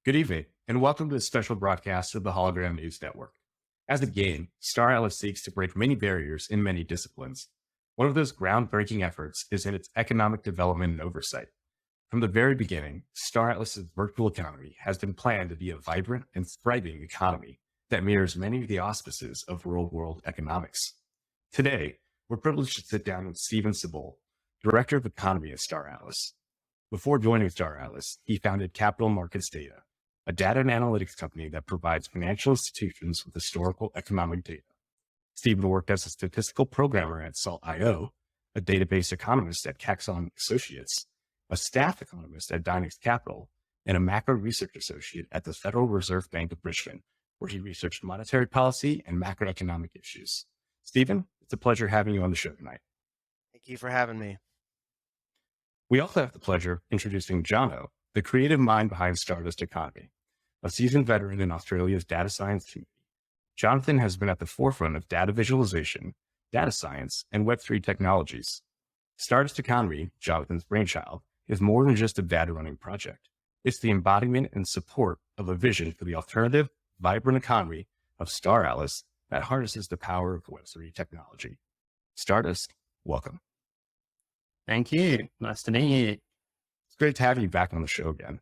Good evening, and welcome to the special broadcast of the Hologram News Network. As a game, Star Atlas seeks to break many barriers in many disciplines. One of those groundbreaking efforts is in its economic development and oversight. From the very beginning, Star Atlas's virtual economy has been planned to be a vibrant and thriving economy that mirrors many of the auspices of real-world economics. Today, we're privileged to sit down with Stephen Sabol, Director of Economy at Star Atlas. Before joining Star Atlas, he founded Capital Markets Data, a data and analytics company that provides financial institutions with historical economic data. Stephen worked as a statistical programmer at Salt.io, a database economist at Caxon Associates, a staff economist at Dynex Capital, and a macro research associate at the Federal Reserve Bank of Richmond, where he researched monetary policy and macroeconomic issues. Stephen, it's a pleasure having you on the show tonight. Thank you for having me. We also have the pleasure of introducing Jono, the creative mind behind Stardust Economy, a seasoned veteran in Australia's data science community. Jonathan has been at the forefront of data visualization, data science, and Web3 technologies. Stardust Economy, Jonathan's brainchild, is more than just a data running project. It's the embodiment and support of a vision for the alternative, vibrant economy of Star Atlas that harnesses the power of Web3 technology. Stardust, welcome. Thank you. Nice to meet you. It's great to have you back on the show again.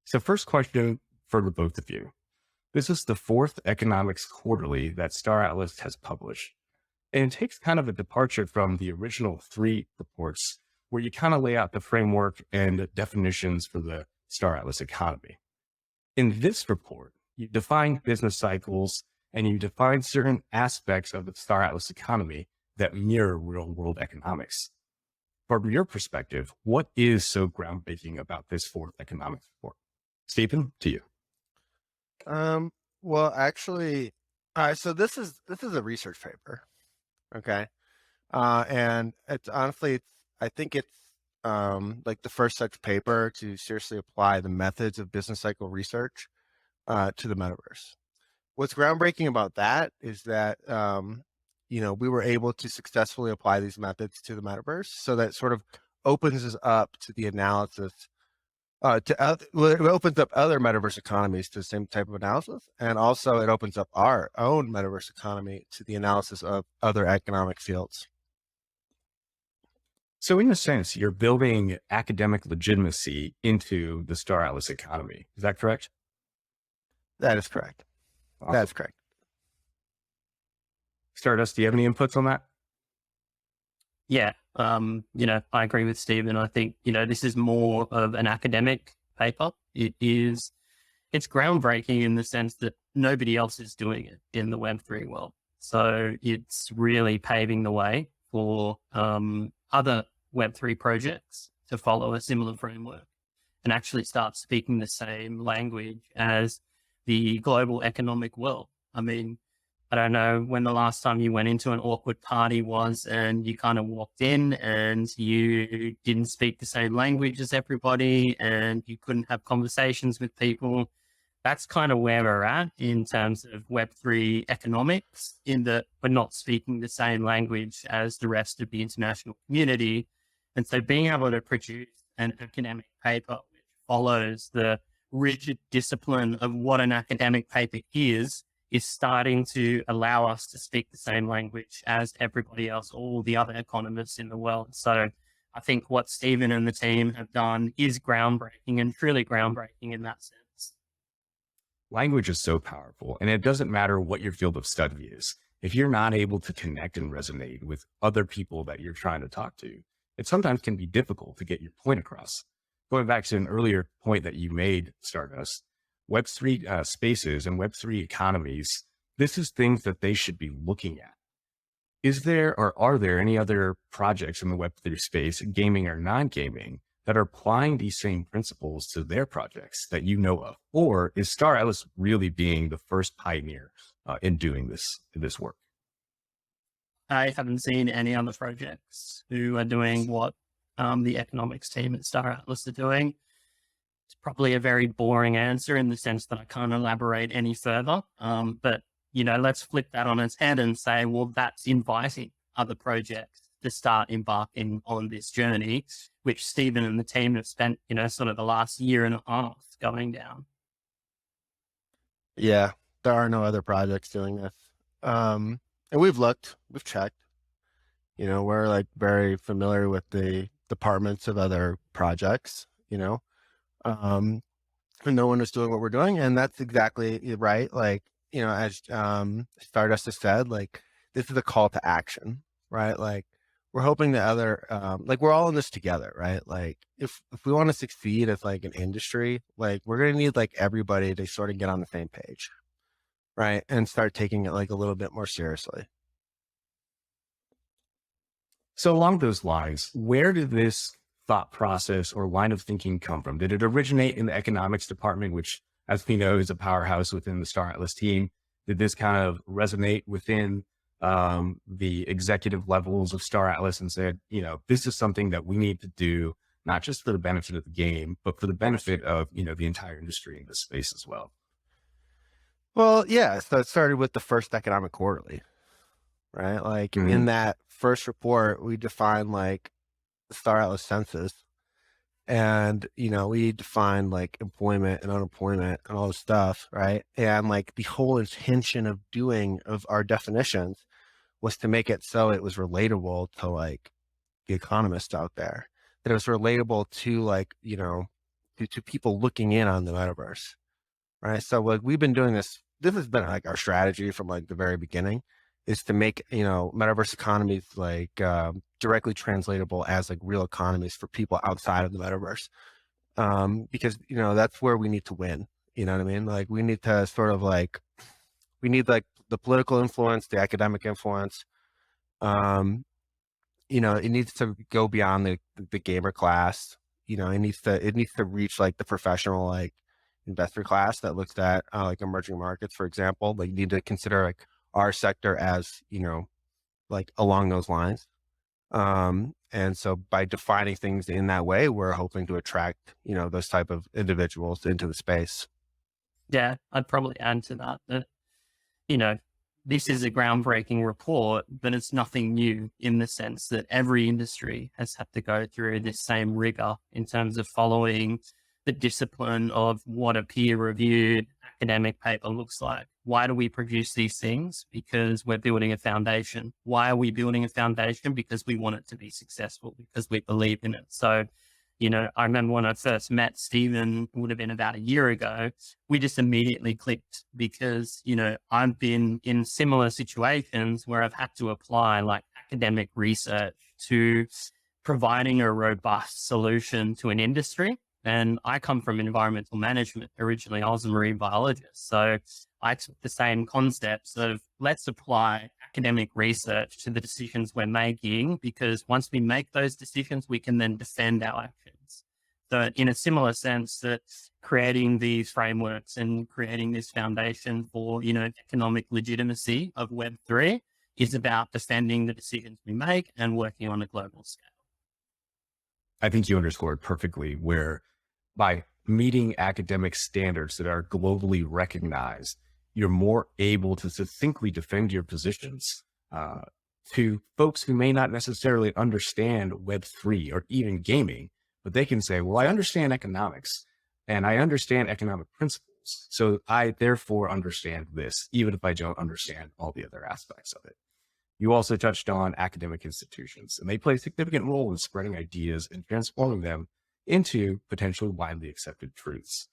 So first question for the both of you. This is the fourth economics quarterly that Star Atlas has published. And it takes kind of a departure from the original three reports where you kind of lay out the framework and the definitions for the Star Atlas economy. In this report, you define business cycles and you define certain aspects of the Star Atlas economy that mirror real world economics. From your perspective, what is so groundbreaking about this fourth economics report? Stephen, to you. Well, actually, so this is a research paper, okay, and it's honestly, I think it's like the first such paper to seriously apply the methods of business cycle research to the metaverse. What's groundbreaking about that is that we were able to successfully apply these methods to the metaverse, so that sort of opens us up to the analysis. It opens up other metaverse economies to the same type of analysis, and also it opens up our own metaverse economy to the analysis of other economic fields. So in a sense, you're building academic legitimacy into the Star Atlas economy. Is that correct? That is correct. Awesome. That's correct. Stardust, do you have any inputs on that? Yeah. I agree with Stephen. I think, this is more of an academic paper. It's groundbreaking in the sense that nobody else is doing it in the Web3 world. So it's really paving the way for other Web3 projects to follow a similar framework and actually start speaking the same language as the global economic world. I mean, I don't know when the last time you went into an awkward party was and you kind of walked in and you didn't speak the same language as everybody and you couldn't have conversations with people. That's kind of where we're at in terms of Web3 economics, in that we're not speaking the same language as the rest of the international community. And so being able to produce an academic paper which follows the rigid discipline of what an academic paper is starting to allow us to speak the same language as everybody else, all the other economists in the world. So I think what Stephen and the team have done is groundbreaking and truly groundbreaking in that sense. Language is so powerful, and it doesn't matter what your field of study is. If you're not able to connect and resonate with other people that you're trying to talk to, it sometimes can be difficult to get your point across. Going back to an earlier point that you made, Stardust, Web3 spaces and Web3 economies, this is things that they should be looking at. Is there or are there any other projects in the Web3 space, gaming or non-gaming, that are applying these same principles to their projects that you know of? Or is Star Atlas really being the first pioneer in doing this work? I haven't seen any other projects who are doing what the economics team at Star Atlas are doing. It's probably a very boring answer in the sense that I can't elaborate any further. But, let's flip that on its head and say, well, that's inviting other projects to start embarking on this journey, which Stephen and the team have spent, sort of the last year and a half going down. Yeah, there are no other projects doing this. And we've checked, we're like very familiar with the departments of other projects, and no one is doing what we're doing. And that's exactly right. Like, as Stardust has said, like, this is a call to action, right? Like, we're hoping that like, we're all in this together, right? Like, if we want to succeed as like an industry, like, we're going to need like everybody to sort of get on the same page, right? And start taking it like a little bit more seriously. So along those lines, where did this thought process or line of thinking come from? Did it originate in the economics department, which, as we know, is a powerhouse within the Star Atlas team? Did this kind of resonate within the executive levels of Star Atlas and said, this is something that we need to do, not just for the benefit of the game, but for the benefit of, the entire industry in this space as well? Well, yeah. So it started with the first economic quarterly, right? Like, in that first report, we defined like the Star Atlas census, and we defined like employment and unemployment and all this stuff, right? And like the whole intention of our definitions was to make it so it was relatable to like the economists out there, that it was relatable to like, to people looking in on the metaverse, right? So like, we've been doing this has been like our strategy from like the very beginning, is to make, metaverse economies like directly translatable as like real economies for people outside of the metaverse. Because, that's where we need to win. You know what I mean? Like, we need to sort of like, we need like the political influence, the academic influence. It needs to go beyond the gamer class. It needs to reach like the professional, like, investor class that looks at like emerging markets, for example. Like, you need to consider like our sector as, like along those lines. And so by defining things in that way, we're hoping to attract, those type of individuals into the space. Yeah, I'd probably add to that, this is a groundbreaking report, but it's nothing new in the sense that every industry has had to go through this same rigor in terms of following the discipline of what a peer-reviewed academic paper looks like. Why do we produce these things? Because we're building a foundation. Why are we building a foundation? Because we want it to be successful, because we believe in it. So, I remember when I first met Stephen, it would have been about a year ago, we just immediately clicked because, I've been in similar situations where I've had to apply like academic research to providing a robust solution to an industry. And I come from environmental management. Originally, I was a marine biologist. So I took the same concepts of let's apply academic research to the decisions we're making, because once we make those decisions, we can then defend our actions. So in a similar sense, that creating these frameworks and creating this foundation for, economic legitimacy of Web3 is about defending the decisions we make and working on a global scale. I think you underscored perfectly where by meeting academic standards that are globally recognized, you're more able to succinctly defend your positions to folks who may not necessarily understand Web3 or even gaming, but they can say, well, I understand economics and I understand economic principles. So I therefore understand this, even if I don't understand all the other aspects of it. You also touched on academic institutions, and they play a significant role in spreading ideas and transforming them into potentially widely accepted truths.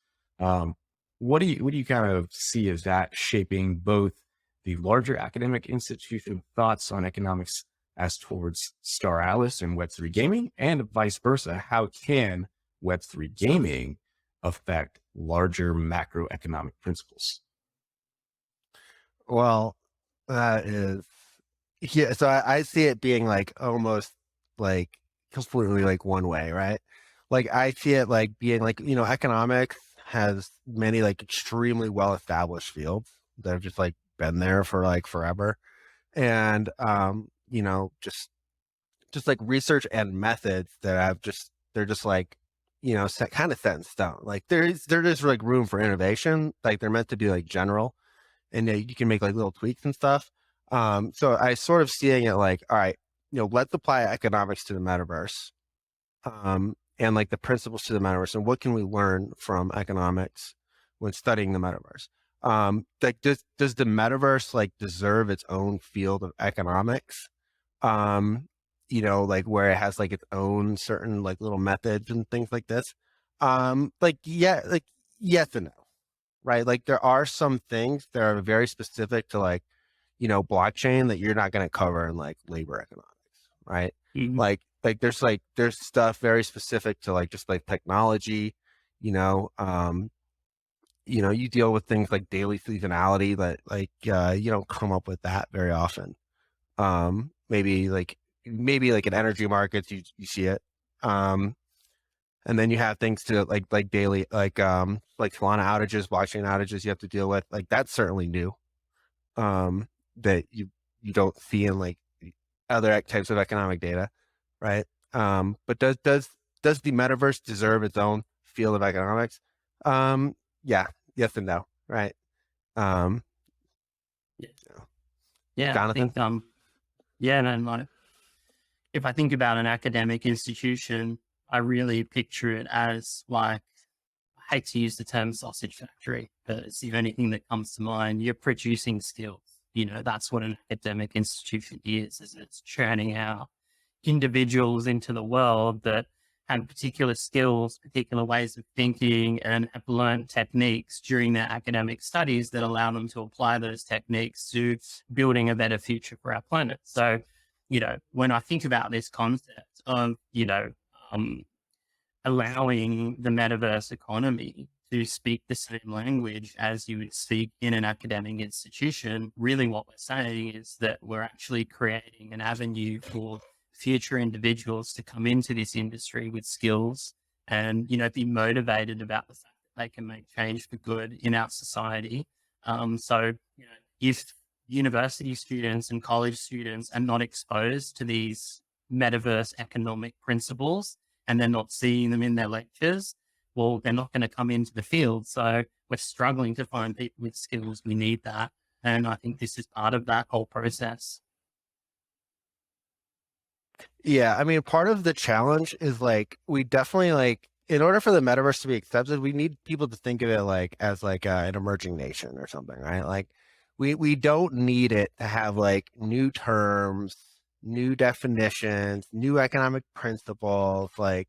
What do you kind of see as that shaping both the larger academic institution thoughts on economics as towards Star Atlas and Web3 gaming, and vice versa? How can Web3 gaming affect larger macroeconomic principles? Well, that is, yeah. So I see it being like almost like completely like one way, right? Like, I see it like being like, economics has many like extremely well established fields that have just like been there for like forever. And, just like research and methods that they're just like, kind of set in stone. Like, there's like room for innovation. Like, they're meant to be like general, and you can make like little tweaks and stuff. So I sort of seeing it like, all right, let's apply economics to the metaverse, and like the principles to the metaverse, and what can we learn from economics when studying the metaverse. Like does the metaverse like deserve its own field of economics? Like where it has like its own certain like little methods and things like this. Like yeah, like yes and no, right? Like there are some things that are very specific to like, blockchain that you're not going to cover in like labor economics, right? Mhm. There's stuff very specific to like just like technology, you know, you deal with things like daily seasonality that like you don't come up with that very often. Maybe like in energy markets you see it. And then you have things to like daily like Solana outages, blockchain outages you have to deal with. Like that's certainly new. That you don't see in like other types of economic data, right? But does the metaverse deserve its own field of economics? Yeah, yes and no, right? Um, Yeah. Yeah, I Jonathan? think, yeah, no, like, if I think about an academic institution, I really picture it as like, I hate to use the term sausage factory, but it's the only thing that comes to mind. You're producing skills. That's what an academic institution is it's churning out individuals into the world that have particular skills, particular ways of thinking, and have learned techniques during their academic studies that allow them to apply those techniques to building a better future for our planet. So, when I think about this concept of, um, allowing the metaverse economy to speak the same language as you would speak in an academic institution, really what we're saying is that we're actually creating an avenue for future individuals to come into this industry with skills and, be motivated about the fact that they can make change for good in our society. So, if university students and college students are not exposed to these metaverse economic principles, and they're not seeing them in their lectures, well, they're not going to come into the field. So we're struggling to find people with skills. We need that. And I think this is part of that whole process. Yeah, I mean, part of the challenge is like we definitely like in order for the metaverse to be accepted, we need people to think of it like as like an emerging nation or something, right? Like we don't need it to have like new terms, new definitions, new economic principles, like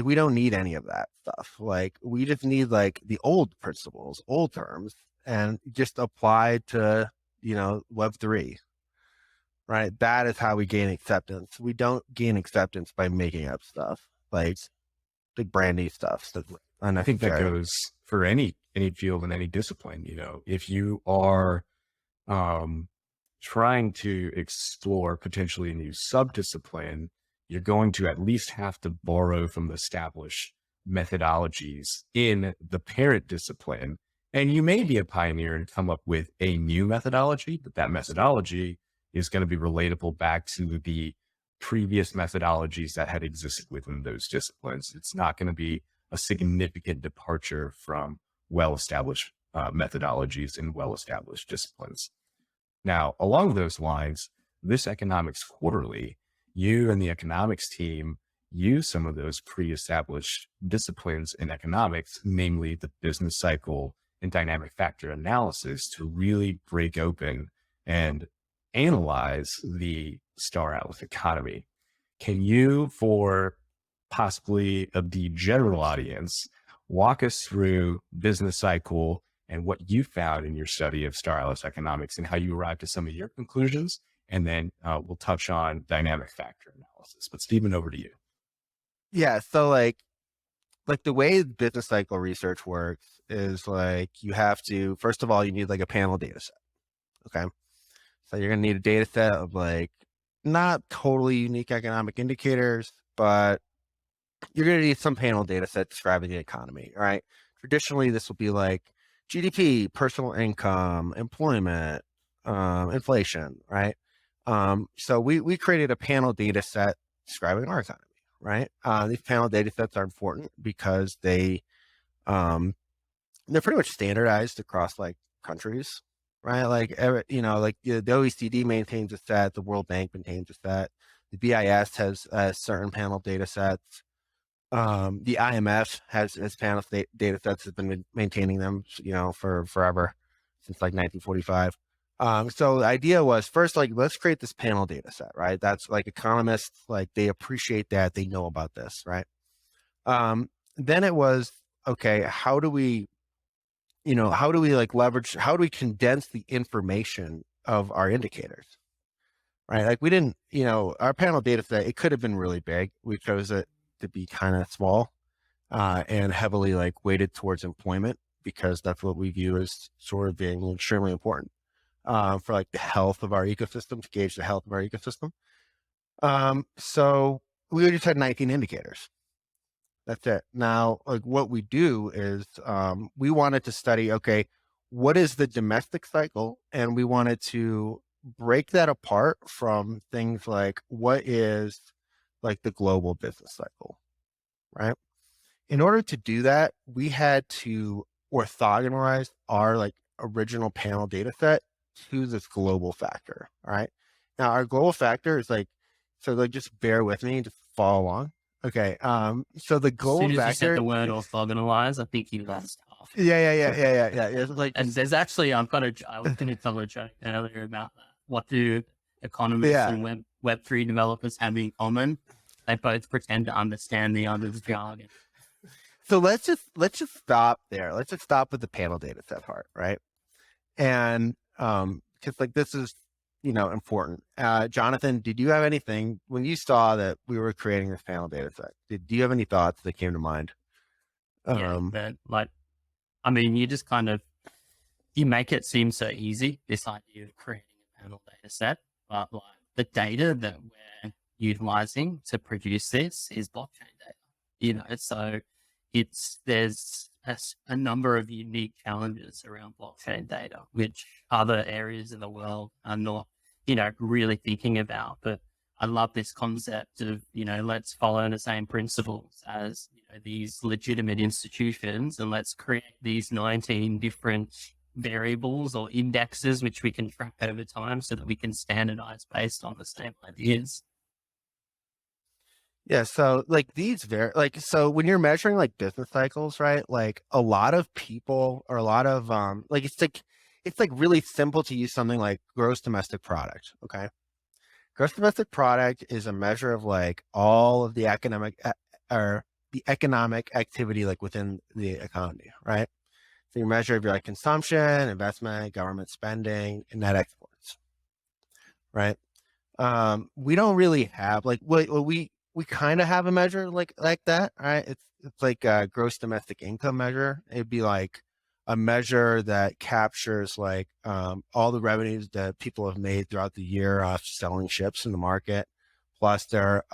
we don't need any of that stuff. Like we just need like the old principles, old terms, and just apply to, Web3, right? That is how we gain acceptance. We don't gain acceptance by making up stuff like brand new stuff that's I think that unnecessary. goes for any field and any discipline. If you are trying to explore potentially a new subdiscipline, you're going to at least have to borrow from the established methodologies in the parent discipline. And you may be a pioneer and come up with a new methodology, but that methodology is going to be relatable back to the previous methodologies that had existed within those disciplines. It's not going to be a significant departure from well-established methodologies in well-established disciplines. Now, along those lines, this economics quarterly, you and the economics team use some of those pre-established disciplines in economics, namely the business cycle and dynamic factor analysis, to really break open and analyze the Star Atlas economy. Can you, for possibly of the general audience, walk us through business cycle and what you found in your study of Star Atlas economics and how you arrived at some of your conclusions? And then we'll touch on dynamic factor analysis. But Stephen, over to you. Yeah, so like the way business cycle research works is like you have to first of all you need like a panel data set. Okay. So you're gonna need a data set of like not totally unique economic indicators, but you're going to need some panel data set describing the economy, right? Traditionally, this will be like GDP, personal income, employment, inflation, right? So we created a panel data set describing our economy, right? These panel data sets are important because they're pretty much standardized across like countries, right? Like like the OECD maintains a set, the World Bank maintains a set, the BIS has certain panel data sets. The IMF has panel data sets, has been maintaining them, for forever. since like 1945. So the idea was first, like, let's create this panel data set, right? That's like economists, like they appreciate that, they know about this, right? Then it was, okay, how do we like leverage, how do we condense the information of our indicators, right? Like we didn't, our panel data set, it could have been really big. We chose it to be kind of small, and heavily like weighted towards employment, because that's what we view as sort of being extremely important, for like the health of our ecosystem, to gauge the health of our ecosystem. So we just had 19 indicators. That's it. Now, like what we do is, we wanted to study, okay, what is the domestic cycle? And we wanted to break that apart from things like what is like the global business cycle, right? In order to do that, we had to orthogonalize our like original panel data set to this global factor. All right. Now our global factor is like, so like just bear with me, just follow along. Okay. So the As global soon as you factor. said the word orthogonalize, I think you lost off. Yeah. It's like, And there's actually, I was going to tell a joke earlier about that. What do economists and Web3 developers have in common? They both pretend to understand the other's jargon. so let's just stop there. Let's just stop with the panel data set part, right? And because like this is important. Jonathan, did you have anything when you saw that we were creating this panel data set? Do you have any thoughts that came to mind? But like, I mean, you just kind of, you make it seem so easy, this idea of creating a panel data set, but like the data that we're utilizing to produce this is blockchain data, so there's a number of unique challenges around blockchain data, which other areas in the world are not, really thinking about. But I love this concept of, let's follow the same principles as these legitimate institutions, and let's create these 19 different variables or indexes which we can track over time so that we can standardize based on the same ideas. Yeah, so like so when you're measuring like business cycles, right? Like a lot of people, or a lot of like it's like really simple to use something like gross domestic product. Okay. Gross domestic product is a measure of like all of the economic activity like within the economy, right? So you measure if you're like consumption, investment, government spending, and net exports, right? We don't really have like we kind of have a measure like that, right? It's like a gross domestic income measure. It'd be like a measure that captures like all the revenues that people have made throughout the year off selling ships in the market, plus their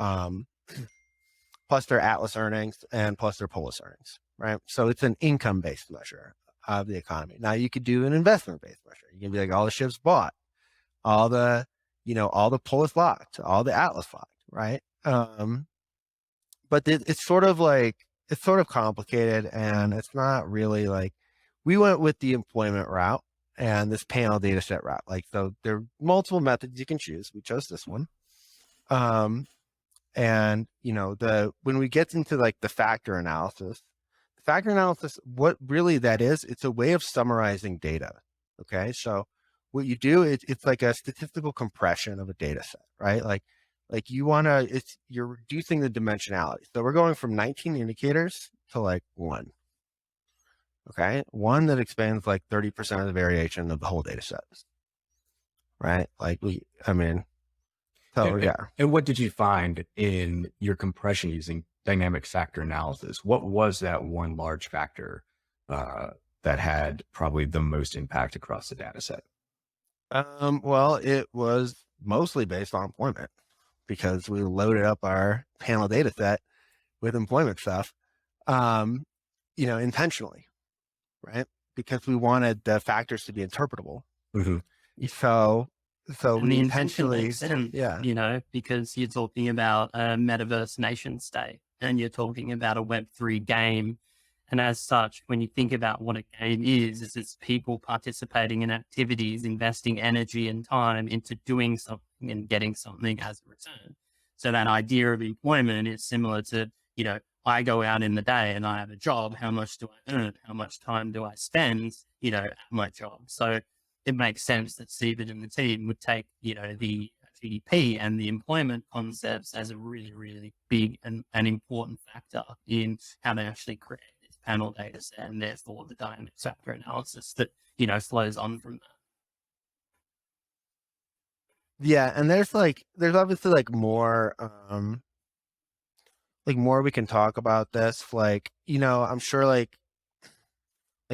Atlas earnings and plus their Polis earnings, right? So it's an income-based measure of the economy. Now you could do an investment-based measure. You can be like all the ships bought, all the Polis locked, all the Atlas locked, right? But it's sort of complicated, and it's not really like, we went with the employment route and this panel data set route. Like, so there are multiple methods you can choose. We chose this one. And when we get into like the factor analysis, what really that is, it's a way of summarizing data. Okay. So what you do is it's like a statistical compression of a data set, right? Like you're reducing the dimensionality. So we're going from 19 indicators to like one. Okay. One that expands like 30% of the variation of the whole data set. Right. And what did you find in your compression using dynamic factor analysis? What was that one large factor that had probably the most impact across the data set? Well, it was mostly based on employment, because we loaded up our panel data set with employment stuff, intentionally, right? Because we wanted the factors to be interpretable. Mm-hmm. So And we the intentionally, intention makes sense, because you're talking about a metaverse nation state and you're talking about a Web3 game. And as such, when you think about what a game is it's people participating in activities, investing energy and time into doing something and getting something as a return. So that idea of employment is similar to, I go out in the day and I have a job. How much do I earn? How much time do I spend, at my job? So it makes sense that Stephen and the team would take, the GDP and the employment concepts as a really, really big and important factor in how they actually create this panel data set, and therefore the dynamic factor analysis that, flows on from that. Yeah. And there's obviously more we can talk about this. I'm sure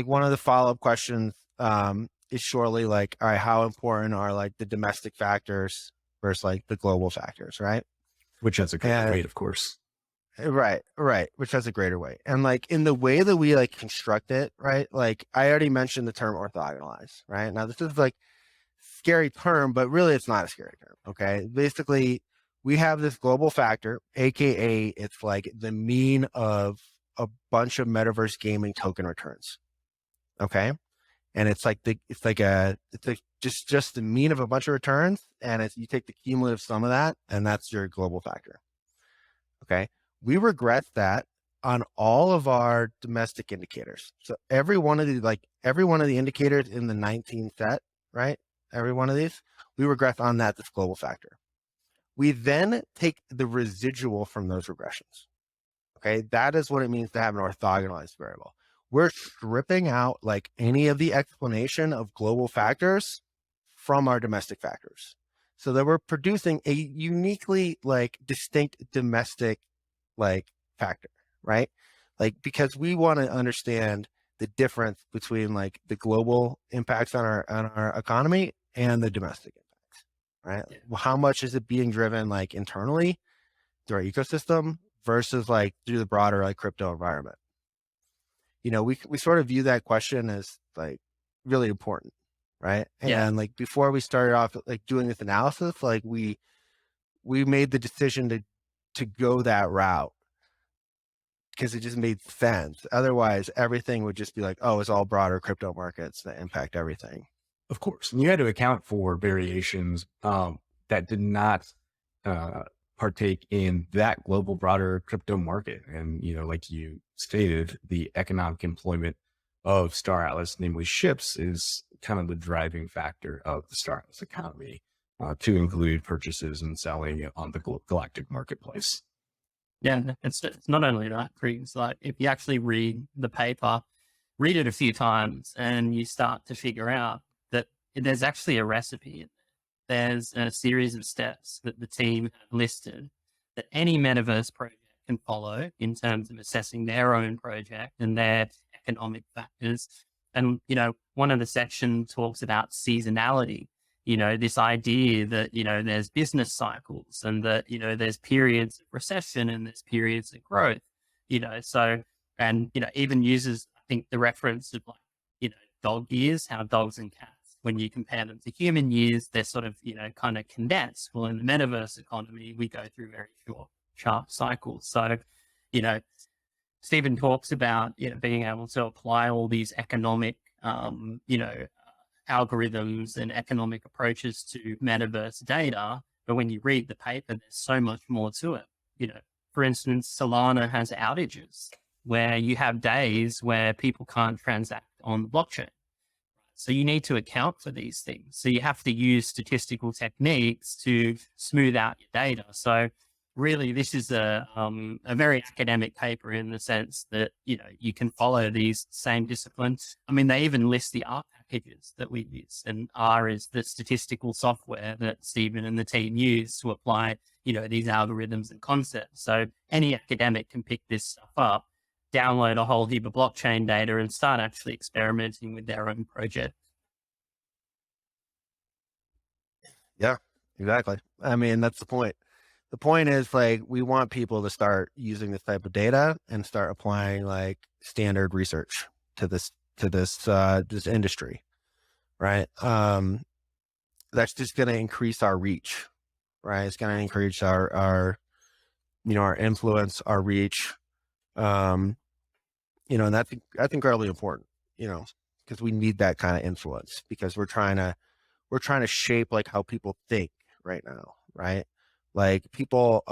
one of the follow-up questions is surely all right, how important are the domestic factors versus the global factors, right? Which has a greater weight, of course. Right, which has a greater weight. And in the way that we construct it, right? I already mentioned the term orthogonalize, right? Now this is scary term, but really it's not a scary term. Okay. Basically, we have this global factor, aka it's the mean of a bunch of metaverse gaming token returns. Okay. And it's just the mean of a bunch of returns, and you take the cumulative sum of that, and that's your global factor. Okay. We regress that on all of our domestic indicators. So every one of the indicators in the 19 set, right? Every one of these, we regress on this global factor. We then take the residual from those regressions. Okay. That is what it means to have an orthogonalized variable. We're stripping out any of the explanation of global factors from our domestic factors, so that we're producing a uniquely distinct domestic factor, right? Because we want to understand the difference between the global impacts on our economy and the domestic impacts, right? Yeah. Well, how much is it being driven internally through our ecosystem versus through the broader crypto environment? We sort of view that question as really important, right? Yeah. And before we started off doing this analysis, we made the decision to go that route because it just made sense. Otherwise, everything would just be oh, it's all broader crypto markets that impact everything. Of course, and you had to account for variations that did not partake in that global broader crypto market. And, like you stated, the economic employment of Star Atlas, namely ships, is kind of the driving factor of the Star Atlas economy, to include purchases and selling on the galactic marketplace. Yeah, it's not only that, Kriegs, if you actually read the paper, read it a few times, and you start to figure out that there's actually a recipe. There's a series of steps that the team have listed that any metaverse project can follow in terms of assessing their own project and their economic factors. And, one of the sections talks about seasonality, this idea that, there's business cycles and that, there's periods of recession and there's periods of growth, even uses, I think, the reference of dog years, how dogs and cats, when you compare them to human years, they're sort of, kind of condensed. Well, in the metaverse economy, we go through very short, sharp cycles. So, Stephen talks about, being able to apply all these economic, algorithms and economic approaches to metaverse data. But when you read the paper, there's so much more to it. For instance, Solana has outages where you have days where people can't transact on the blockchain. So you need to account for these things. So you have to use statistical techniques to smooth out your data. So really, this is a very academic paper in the sense that, you can follow these same disciplines. I mean, they even list the R packages that we use, and R is the statistical software that Stephen and the team use to apply, these algorithms and concepts. So any academic can pick this stuff up, download a whole heap of blockchain data, and start actually experimenting with their own project. Yeah, exactly. I mean, that's the point. The point is we want people to start using this type of data and start applying standard research to this industry, right? That's just going to increase our reach, right? It's going to increase our influence, our reach. And that's incredibly important, because we need that kind of influence, because we're trying to shape how people think right now, right? People,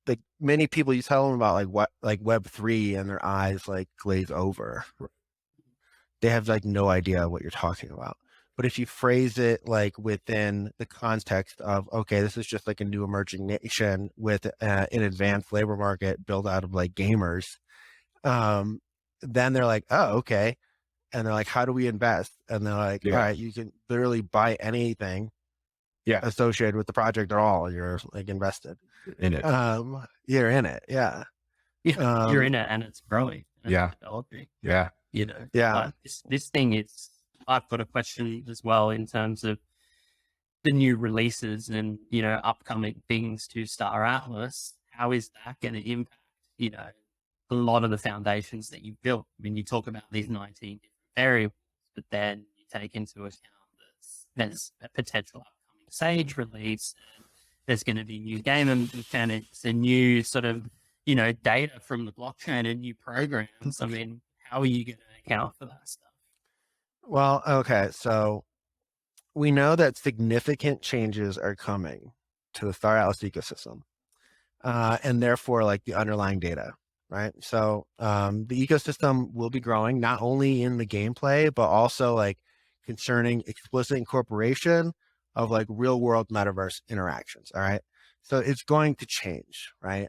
like many people, you tell them about like what, like Web3, and their eyes like glaze over. They have like no idea what you're talking about. But if you phrase it like within the context of, okay, this is just like a new emerging nation with an advanced labor market built out of like gamers, then they're like, oh, okay. And they're like, how do we invest? And they're like, all right, you can literally buy anything associated with the project at all. You're like invested in it. You're in it. Yeah. You're in it, and it's growing. And Yeah. developing. Yeah. You know, Yeah. This thing is, I've got a question as well in terms of the new releases and, you know, upcoming things to Star Atlas. How is that going to impact, you know, a lot of the foundations that you've built? I mean, you talk about these 19 different variables, but then you take into account there's a potential upcoming Sage release. And there's going to be new game mechanics and new sort of, you know, data from the blockchain and new programs. I mean, how are you going to account for that stuff? Well, okay. So we know that significant changes are coming to the Star Atlas ecosystem, and therefore like the underlying data, right? So the ecosystem will be growing not only in the gameplay, but also like concerning explicit incorporation of like real world metaverse interactions. All right. So it's going to change, right?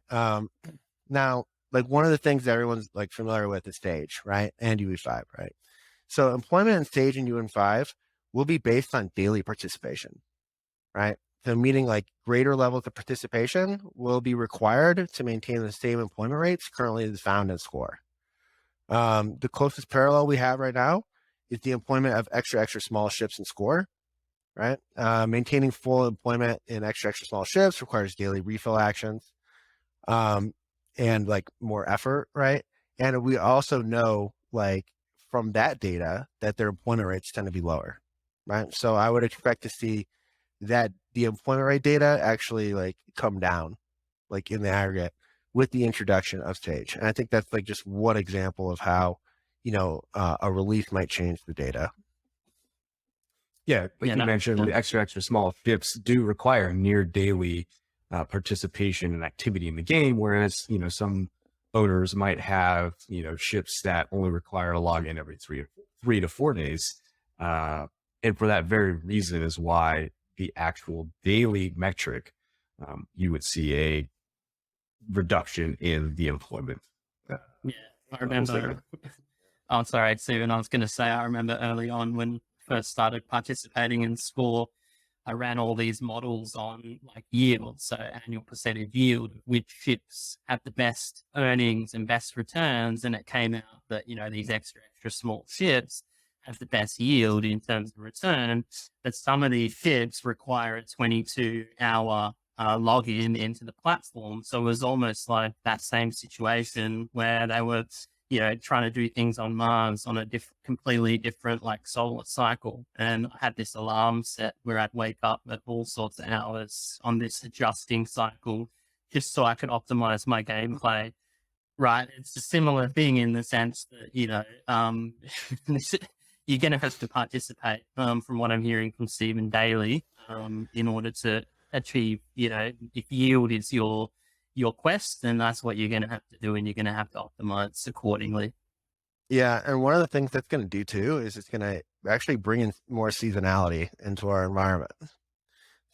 Now, like one of the things that everyone's like familiar with is Stage, right? And UE5, right? So employment in Stage and UE5 will be based on daily participation, right? So meaning like greater levels of participation will be required to maintain the same employment rates currently found in Score. The closest parallel we have right now is the employment of extra small ships in Score, right? Maintaining full employment in extra small ships requires daily refill actions, and like more effort, right? And we also know like from that data that their employment rates tend to be lower, right? So I would expect to see that the employment rate data actually like come down like in the aggregate with the introduction of Sage. And I think that's like just one example of how, you know, a release might change the data. Yeah, like you mentioned, the extra small ships do require near daily participation and activity in the game, whereas, you know, some owners might have, you know, ships that only require a login every 3 to 4 days. And for that very reason is why the actual daily metric, you would see a reduction in the employment. Yeah, I remember. I'm sorry, Stephen. I was going to say, I remember early on when I first started participating in Score, I ran all these models on like yield, so annual percentage yield, which ships have the best earnings and best returns. And it came out that, you know, these extra small ships have the best yield in terms of return, but some of these ships require a 22-hour login into the platform. So it was almost like that same situation where they were, you know, trying to do things on Mars on a completely different like solar cycle. And I had this alarm set where I'd wake up at all sorts of hours on this adjusting cycle just so I could optimize my gameplay. Right. It's a similar thing in the sense that, you know, you're going to have to participate, from what I'm hearing from Stephen daily, in order to achieve, you know, if yield is your quest, then that's what you're going to have to do, and you're going to have to optimize accordingly. Yeah, and one of the things that's going to do too is it's going to actually bring in more seasonality into our environment.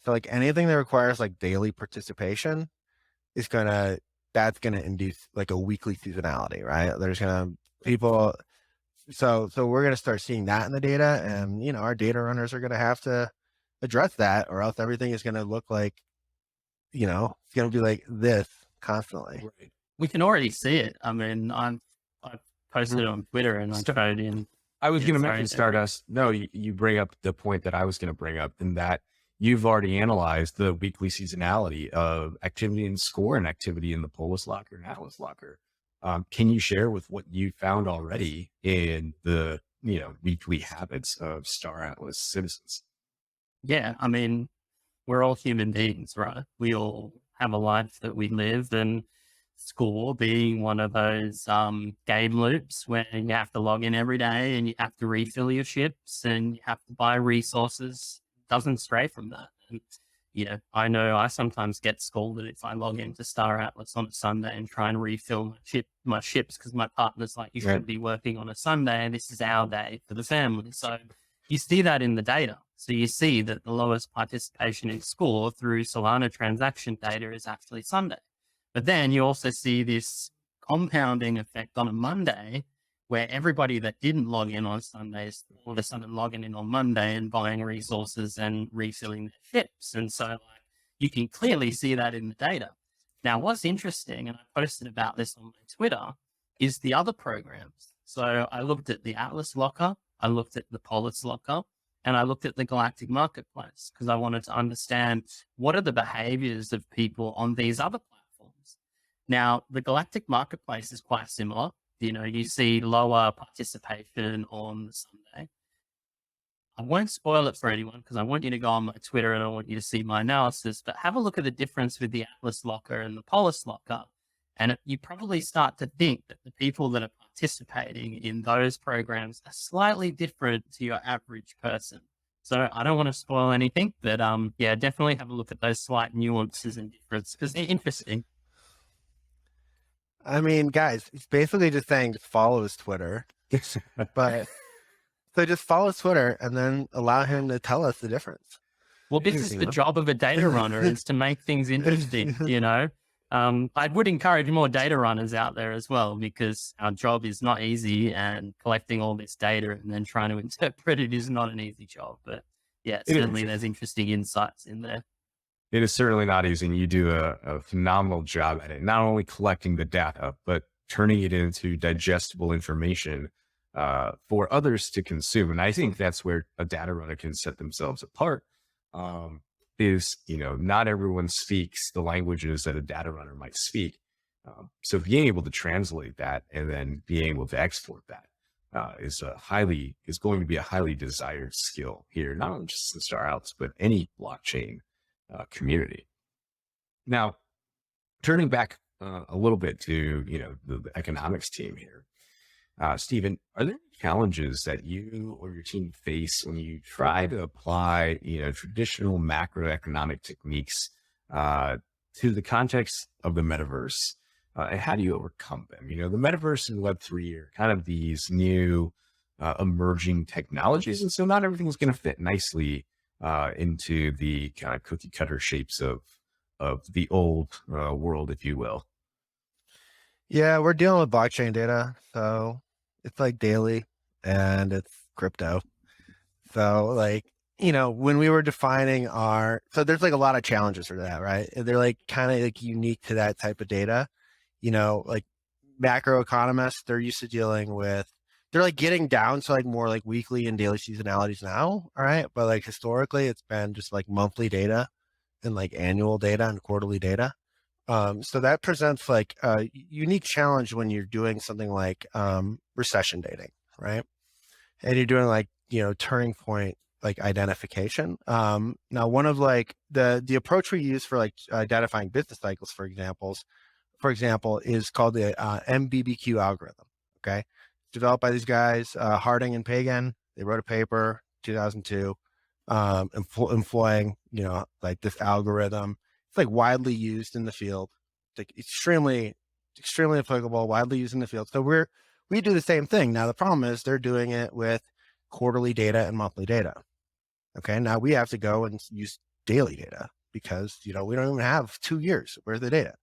So like anything that requires like daily participation is that's going to induce like a weekly seasonality, right? There's going to people, so we're going to start seeing that in the data, and you know our data runners are going to have to address that, or else everything is going to look like, you know, it's going to be like this constantly. Right. We can already see it. I mean, I posted it on Twitter and I tried in. I was going to mention Stardust. No, you bring up the point that I was going to bring up, in that you've already analyzed the weekly seasonality of activity in Score and activity in the Polis Locker and Atlas Locker. Can you share with what you found already in the, you know, weekly habits of Star Atlas citizens? Yeah, I mean, we're all human beings, right? We all have a life that we live, and Score being one of those game loops where you have to log in every day and you have to refill your ships and you have to buy resources, doesn't stray from that. And, I know I sometimes get scolded if I log into Star Atlas on a Sunday and try and refill my ships because my partner's like, you should be working on a Sunday and this is our day for the family. So you see that in the data. So you see that the lowest participation in score through Solana transaction data is actually Sunday. But then you also see this compounding effect on a Monday where everybody that didn't log in on Sundays all of a sudden logging in on Monday and buying resources and refilling their ships. And so like, you can clearly see that in the data. Now, what's interesting, and I posted about this on my Twitter, is the other programs. So I looked at the Atlas Locker, I looked at the Polis Locker, and I looked at the Galactic Marketplace because I wanted to understand what are the behaviors of people on these other platforms. Now, the Galactic Marketplace is quite similar. You see lower participation on Sunday. I won't spoil it for anyone because I want you to go on my Twitter and I want you to see my analysis, but have a look at the difference with the Atlas Locker and the Polis Locker. And you probably start to think that the people that are participating in those programs are slightly different to your average person. So I don't want to spoil anything, but definitely have a look at those slight nuances and differences because they're interesting. I mean, guys, he's basically just saying just follow his Twitter. But so just follow his Twitter and then allow him to tell us the difference. Well, this is the job of a data runner is to make things interesting, I would encourage more data runners out there as well, because our job is not easy and collecting all this data and then trying to interpret it is not an easy job. But yeah, certainly there's interesting insights in there. It is certainly not easy. And you do a phenomenal job at it, not only collecting the data, but turning it into digestible information for others to consume. And I think that's where a data runner can set themselves apart. Not everyone speaks the languages that a data runner might speak. So being able to translate that and then being able to export that is going to be a highly desired skill here, not only just in Star Atlas, but any blockchain community. Now, turning back a little bit to the economics team here, Stephen, are there any challenges that you or your team face when you try to apply traditional macroeconomic techniques to the context of the metaverse? And how do you overcome them? The metaverse and Web3 are kind of these new emerging technologies, and so not everything's going to fit nicely into the kind of cookie cutter shapes of the old world, if you will. Yeah, we're dealing with blockchain data, so it's like daily and it's crypto. So when we were defining so there's like a lot of challenges for that, right? They're like kind of like unique to that type of data. Like macroeconomists, they're used to dealing with, they're like getting down to like more like weekly and daily seasonalities now. All right. But like historically it's been just like monthly data and like annual data and quarterly data. So that presents like a unique challenge when you're doing something like recession dating, right? And you're doing like, turning point like identification. Now, one of like the approach we use for like identifying business cycles, for example, is called the MBBQ algorithm. Okay, developed by these guys, Harding and Pagan. They wrote a paper 2002, employing like this algorithm. It's like widely used in the field, like extremely applicable, widely used in the field. So we do the same thing. Now the problem is they're doing it with quarterly data and monthly data. Okay, now we have to go and use daily data because we don't even have 2 years worth of data.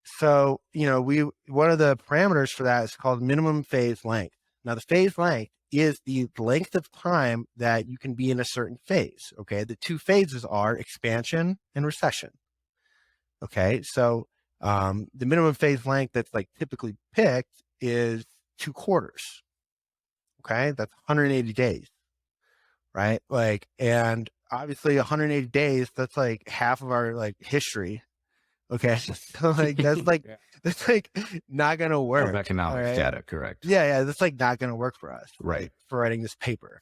So one of the parameters for that is called minimum phase length. Now the phase length is the length of time that you can be in a certain phase. Okay, the two phases are expansion and recession. Okay, so the minimum phase length that's like typically picked is 2 quarters. Okay, that's 180 days, right? Like, and obviously 180 days, that's like half of our like history. Okay, so like that's like that's like not gonna work. Of economic data, correct? Yeah, that's like not gonna work for us, right? For writing this paper.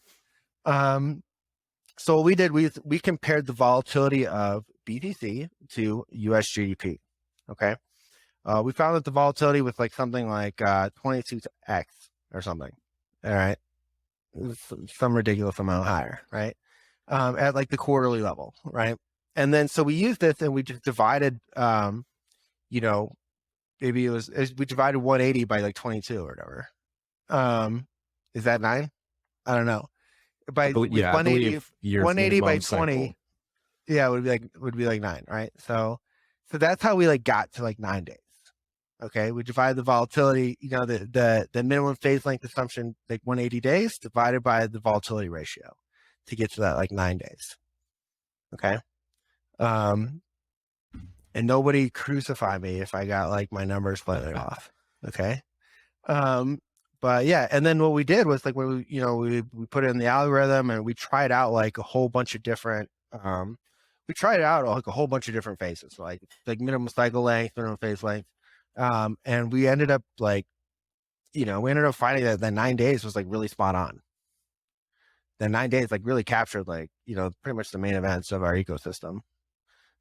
So what we did, we compared the volatility of BTC to US GDP. Okay, we found that the volatility was like something like 22x or something. All right, some ridiculous amount higher, right? At like the quarterly level, right? and then so we used this and we just divided, you know, maybe we divided 180 by like 22 or whatever. Is that 9? I don't know. I With believe 180 years 180 by minimum 20, cycle. yeah, it would be like 9, right? So that's how we like got to like 9 days. Okay, we divide the volatility, the minimum phase length assumption, like 180 days divided by the volatility ratio to get to that like 9 days. Okay. And nobody crucify me if I got like my numbers slightly off. Okay. But yeah, and then what we did was like when we put it in the algorithm and we tried out like a whole bunch of different phases, like minimum cycle length, minimum phase length. And we ended up finding that the 9 days was like really spot on. The 9 days like really captured like, pretty much the main events of our ecosystem.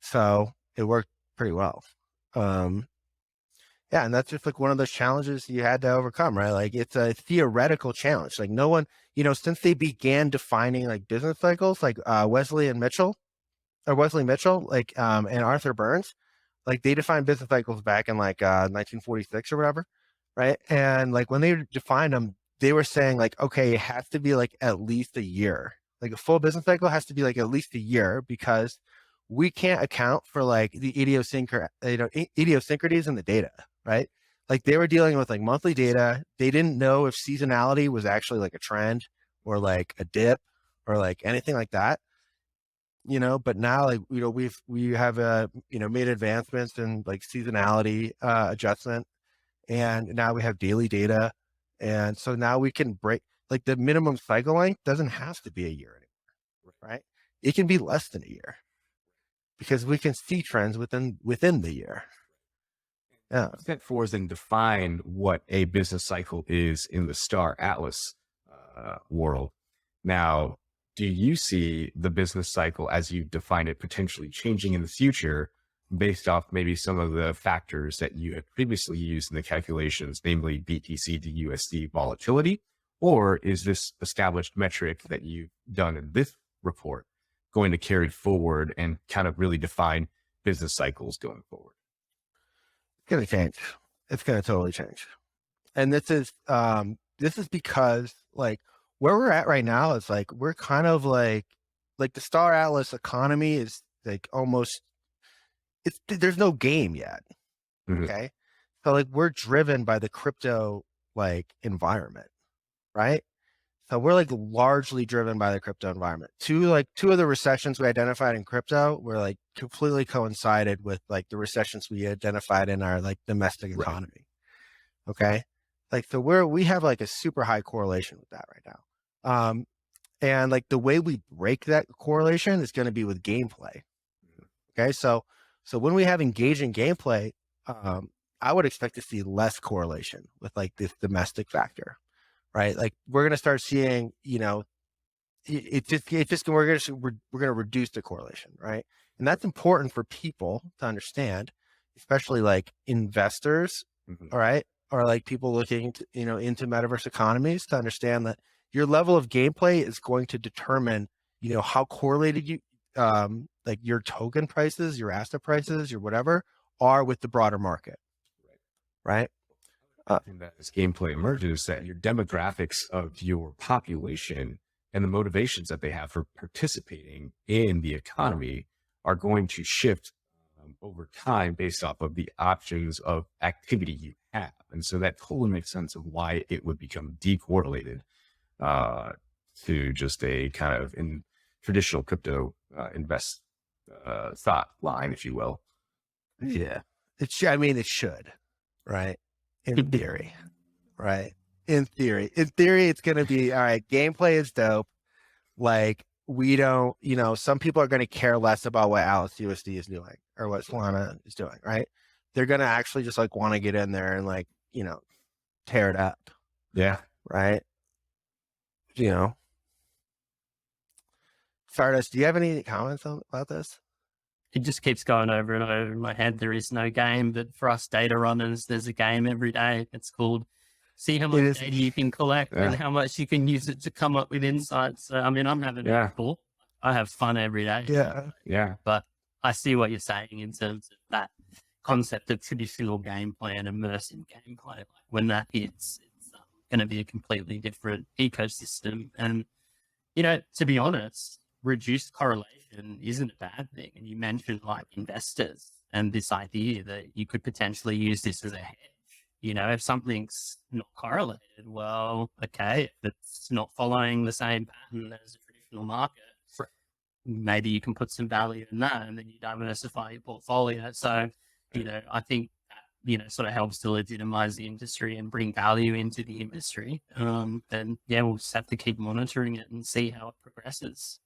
So it worked pretty well. Yeah, and that's just like one of those challenges you had to overcome, right? Like it's a theoretical challenge. Like no one, since they began defining like business cycles, like Wesley Mitchell, like and Arthur Burns, like they defined business cycles back in like 1946 or whatever, right? And like when they defined them, they were saying like, okay, it has to be like at least a year. Like a full business cycle has to be like at least a year because we can't account for like the idiosyncrasies in the data, right? Like they were dealing with like monthly data. They didn't know if seasonality was actually like a trend or like a dip or like anything like that. But now like, we have made advancements in like seasonality adjustment, and now we have daily data. And so now we can break like the minimum cycle length doesn't have to be a year anymore, right? It can be less than a year because we can see trends within the year. Yeah. Set forth and define what a business cycle is in the Star Atlas world. Now, do you see the business cycle as you define it potentially changing in the future based off maybe some of the factors that you had previously used in the calculations, namely BTC to USD volatility? Or is this established metric that you've done in this report going to carry forward and kind of really define business cycles going forward? It's going to change. It's going to totally change. And this is because like where we're at right now is like, we're kind of like the Star Atlas economy is like almost, there's no game yet. Mm-hmm. Okay. So like we're driven by the crypto like environment, right? So we're like largely driven by the crypto environment. Two of the recessions we identified in crypto were like completely coincided with like the recessions we identified in our like domestic economy. Right. Okay. Like, so we have like a super high correlation with that right now. And like the way we break that correlation is going to be with gameplay. Okay. So when we have engaging gameplay, I would expect to see less correlation with like this domestic factor. Right, like we're gonna start seeing, we're gonna reduce the correlation, right? And that's important for people to understand, especially like investors, all right, or like people looking to, into metaverse economies to understand that your level of gameplay is going to determine, how correlated you, like your token prices, your asset prices, your whatever are with the broader market, right? That as gameplay emerges, that your demographics of your population and the motivations that they have for participating in the economy are going to shift over time based off of the options of activity you have. And so that totally makes sense of why it would become decorrelated to just a kind of in traditional crypto invest thought line, if you will. Yeah, it should, right? In theory, right? In theory, it's going to be, all right, gameplay is dope. Like we don't, some people are going to care less about what Alice USD is doing or what Solana is doing, right? They're going to actually just like want to get in there and like, tear it up. Yeah. Right. Stardust, do you have any comments about this? It just keeps going over and over in my head. There is no game, but for us data runners, there's a game every day. It's called see how much data you can collect and how much you can use it to come up with insights. So, I mean, I'm having a ball. I have fun every day. Yeah. Yeah. But I see what you're saying in terms of that concept of traditional gameplay and immersive gameplay. Like when that hits, it's going to be a completely different ecosystem. And, to be honest, reduced correlation isn't a bad thing. And you mentioned like investors and this idea that you could potentially use this as a hedge. If something's not correlated, well, okay, if it's not following the same pattern as a traditional market, maybe you can put some value in that and then you diversify your portfolio. So, I think that, sort of helps to legitimize the industry and bring value into the industry. And yeah, we'll just have to keep monitoring it and see how it progresses.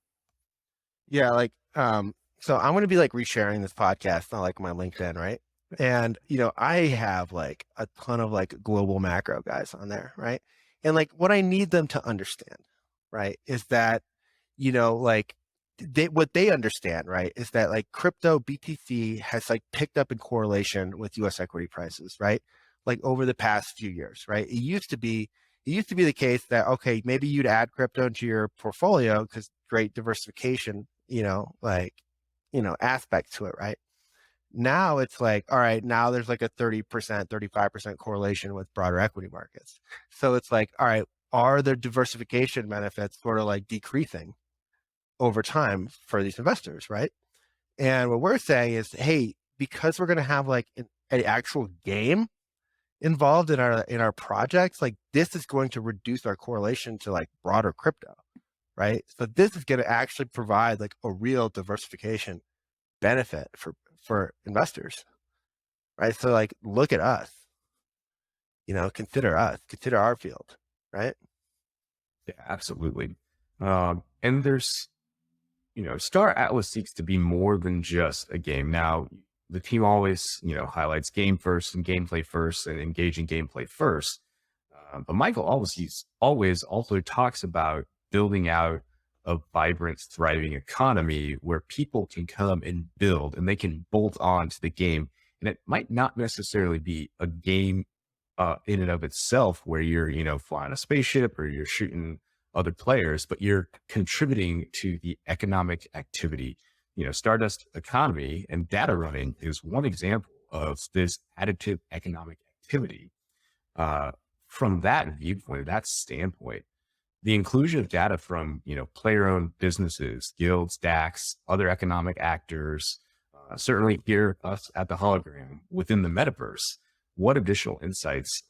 Yeah, like so I'm gonna be like resharing this podcast on like my LinkedIn, right? And I have like a ton of like global macro guys on there, right? And like what I need them to understand, right, is that like what they understand, right, is that like crypto BTC has like picked up in correlation with US equity prices, right? Like over the past few years, right? It used to be the case that, okay, maybe you'd add crypto into your portfolio because great diversification, aspect to it, right? Now it's like, all right, now there's like a 30%, 35% correlation with broader equity markets. So it's like, all right, are the diversification benefits sort of like decreasing over time for these investors, right? And what we're saying is, hey, because we're going to have like an actual game involved in our projects, like this is going to reduce our correlation to like broader crypto, right? So this is going to actually provide like a real diversification benefit for investors, right? So like look at us, consider our field, right? Yeah, absolutely. And there's, Star Atlas seeks to be more than just a game. Now, the team always, highlights game first and gameplay first and engaging gameplay first. But Michael always also talks about building out a vibrant, thriving economy where people can come and build and they can bolt on to the game. And it might not necessarily be a game in and of itself where you're, flying a spaceship or you're shooting other players, but you're contributing to the economic activity. Stardust economy and data running is one example of this additive economic activity. From that viewpoint, that standpoint, the inclusion of data from, player-owned businesses, guilds, DACs, other economic actors, certainly here us at the hologram within the metaverse, what additional insights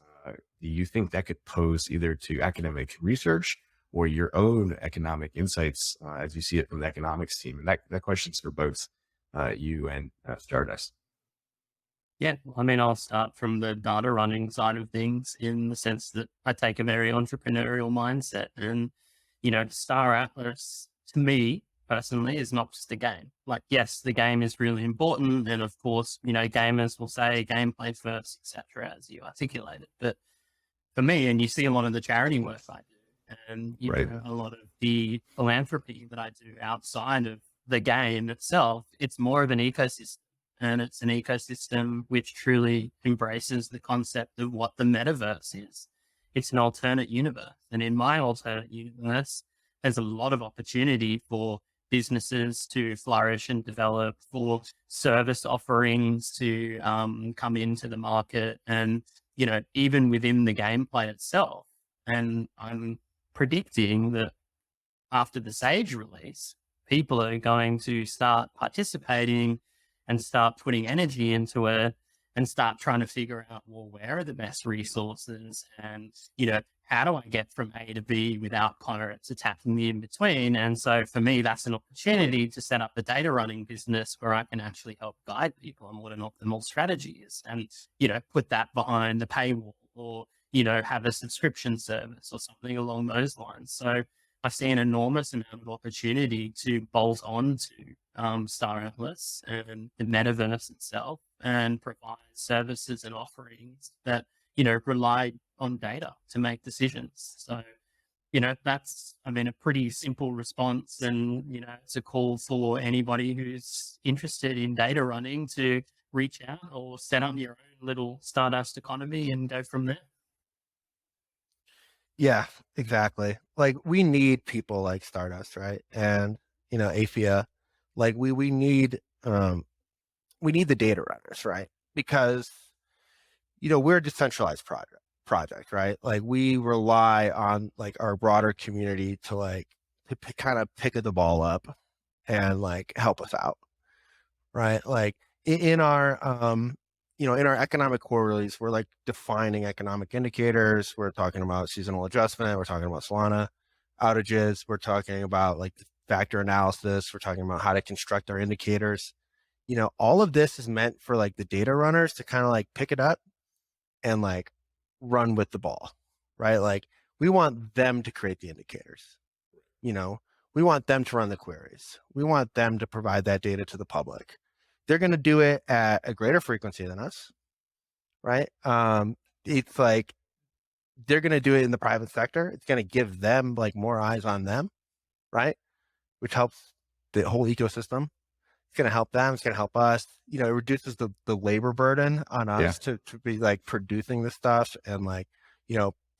do you think that could pose either to academic research or your own economic insights as you see it from the economics team? And that question's for both you and Stardust. Yeah, I mean, I'll start from the data running side of things in the sense that I take a very entrepreneurial mindset. And, Star Atlas, to me personally, is not just a game. Like, yes, the game is really important. And of course, gamers will say gameplay first, etc., as you articulated. But for me, and you see a lot of the charity work I do, and Right. a lot of the philanthropy that I do outside of the game itself, it's more of an ecosystem. And it's an ecosystem which truly embraces the concept of what the metaverse is. It's an alternate universe. And in my alternate universe, there's a lot of opportunity for businesses to flourish and develop, for service offerings to come into the market. And, even within the gameplay itself. And I'm predicting that after the Sage release, people are going to start participating and start putting energy into it and start trying to figure out, well, where are the best resources and, how do I get from A to B without pirates attacking me in between? And so for me, that's an opportunity to set up a data running business where I can actually help guide people on what an optimal strategy is and, put that behind the paywall or, have a subscription service or something along those lines. So I see an enormous amount of opportunity to bolt on to Star Atlas and the metaverse itself and provide services and offerings that, rely on data to make decisions. So, that's, a pretty simple response. And, it's a call for anybody who's interested in data running to reach out or set up your own little Stardust economy and go from there. Yeah, exactly. Like we need people like Stardust, right? And AFIA, like we need we need the data runners, right? Because, we're a decentralized project, right? Like we rely on like our broader community to like, kind of pick the ball up and like help us out, right? Like in our, in our economic quarterlies, we're like defining economic indicators. We're talking about seasonal adjustment. We're talking about Solana outages. We're talking about like factor analysis. We're talking about how to construct our indicators. All of this is meant for like the data runners to kind of like pick it up and like run with the ball, right? Like we want them to create the indicators. We want them to run the queries. We want them to provide that data to the public. They're going to do it at a greater frequency than us, right? It's like they're going to do it in the private sector. It's going to give them like more eyes on them, right? Which helps the whole ecosystem. It's going to help them. It's going to help us. It reduces the labor burden on us to be like producing this stuff and like,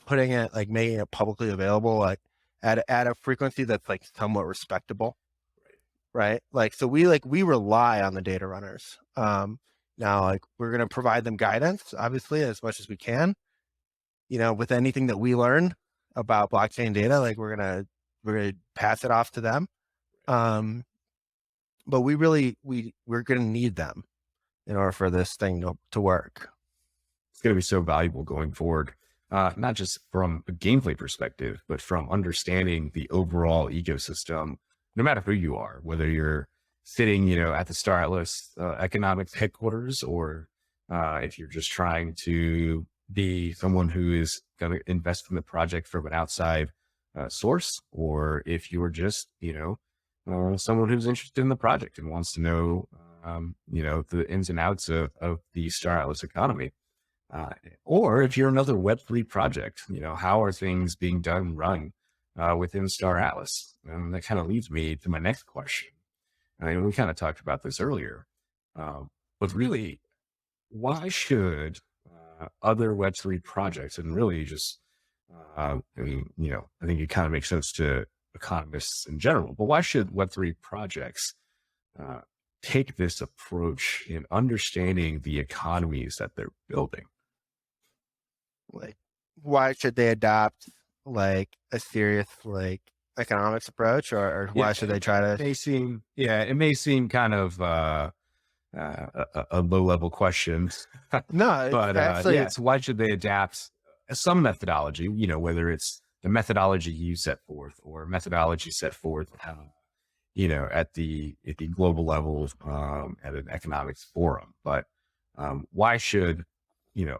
putting it, like making it publicly available, like at a frequency that's like somewhat respectable. Right. Like, so we rely on the data runners. Now, like we're going to provide them guidance, obviously, as much as we can, with anything that we learn about blockchain data, like we're going to pass it off to them. But we're going to need them in order for this thing to work. It's going to be so valuable going forward, not just from a gameplay perspective, but from understanding the overall ecosystem. No matter who you are, whether you're sitting, at the Star Atlas economics headquarters, or if you're just trying to be someone who is going to invest in the project from an outside source, or if you're just, someone who's interested in the project and wants to know, the ins and outs of the Star Atlas economy. Or if you're another Web3 project, how are things being done and run within Star Atlas? And that kind of leads me to my next question. I mean, we kind of talked about this earlier, but really, why should other Web3 projects, and really just, I think it kind of makes sense to economists in general, but why should Web3 projects take this approach in understanding the economies that they're building? Like, why should they adopt like a serious like economics approach, or why should they try to? It may seem kind of a low level question. No, but actually, it's why should they adapt some methodology? Whether it's the methodology you set forth or methodology set forth, at the global level at an economics forum. But why should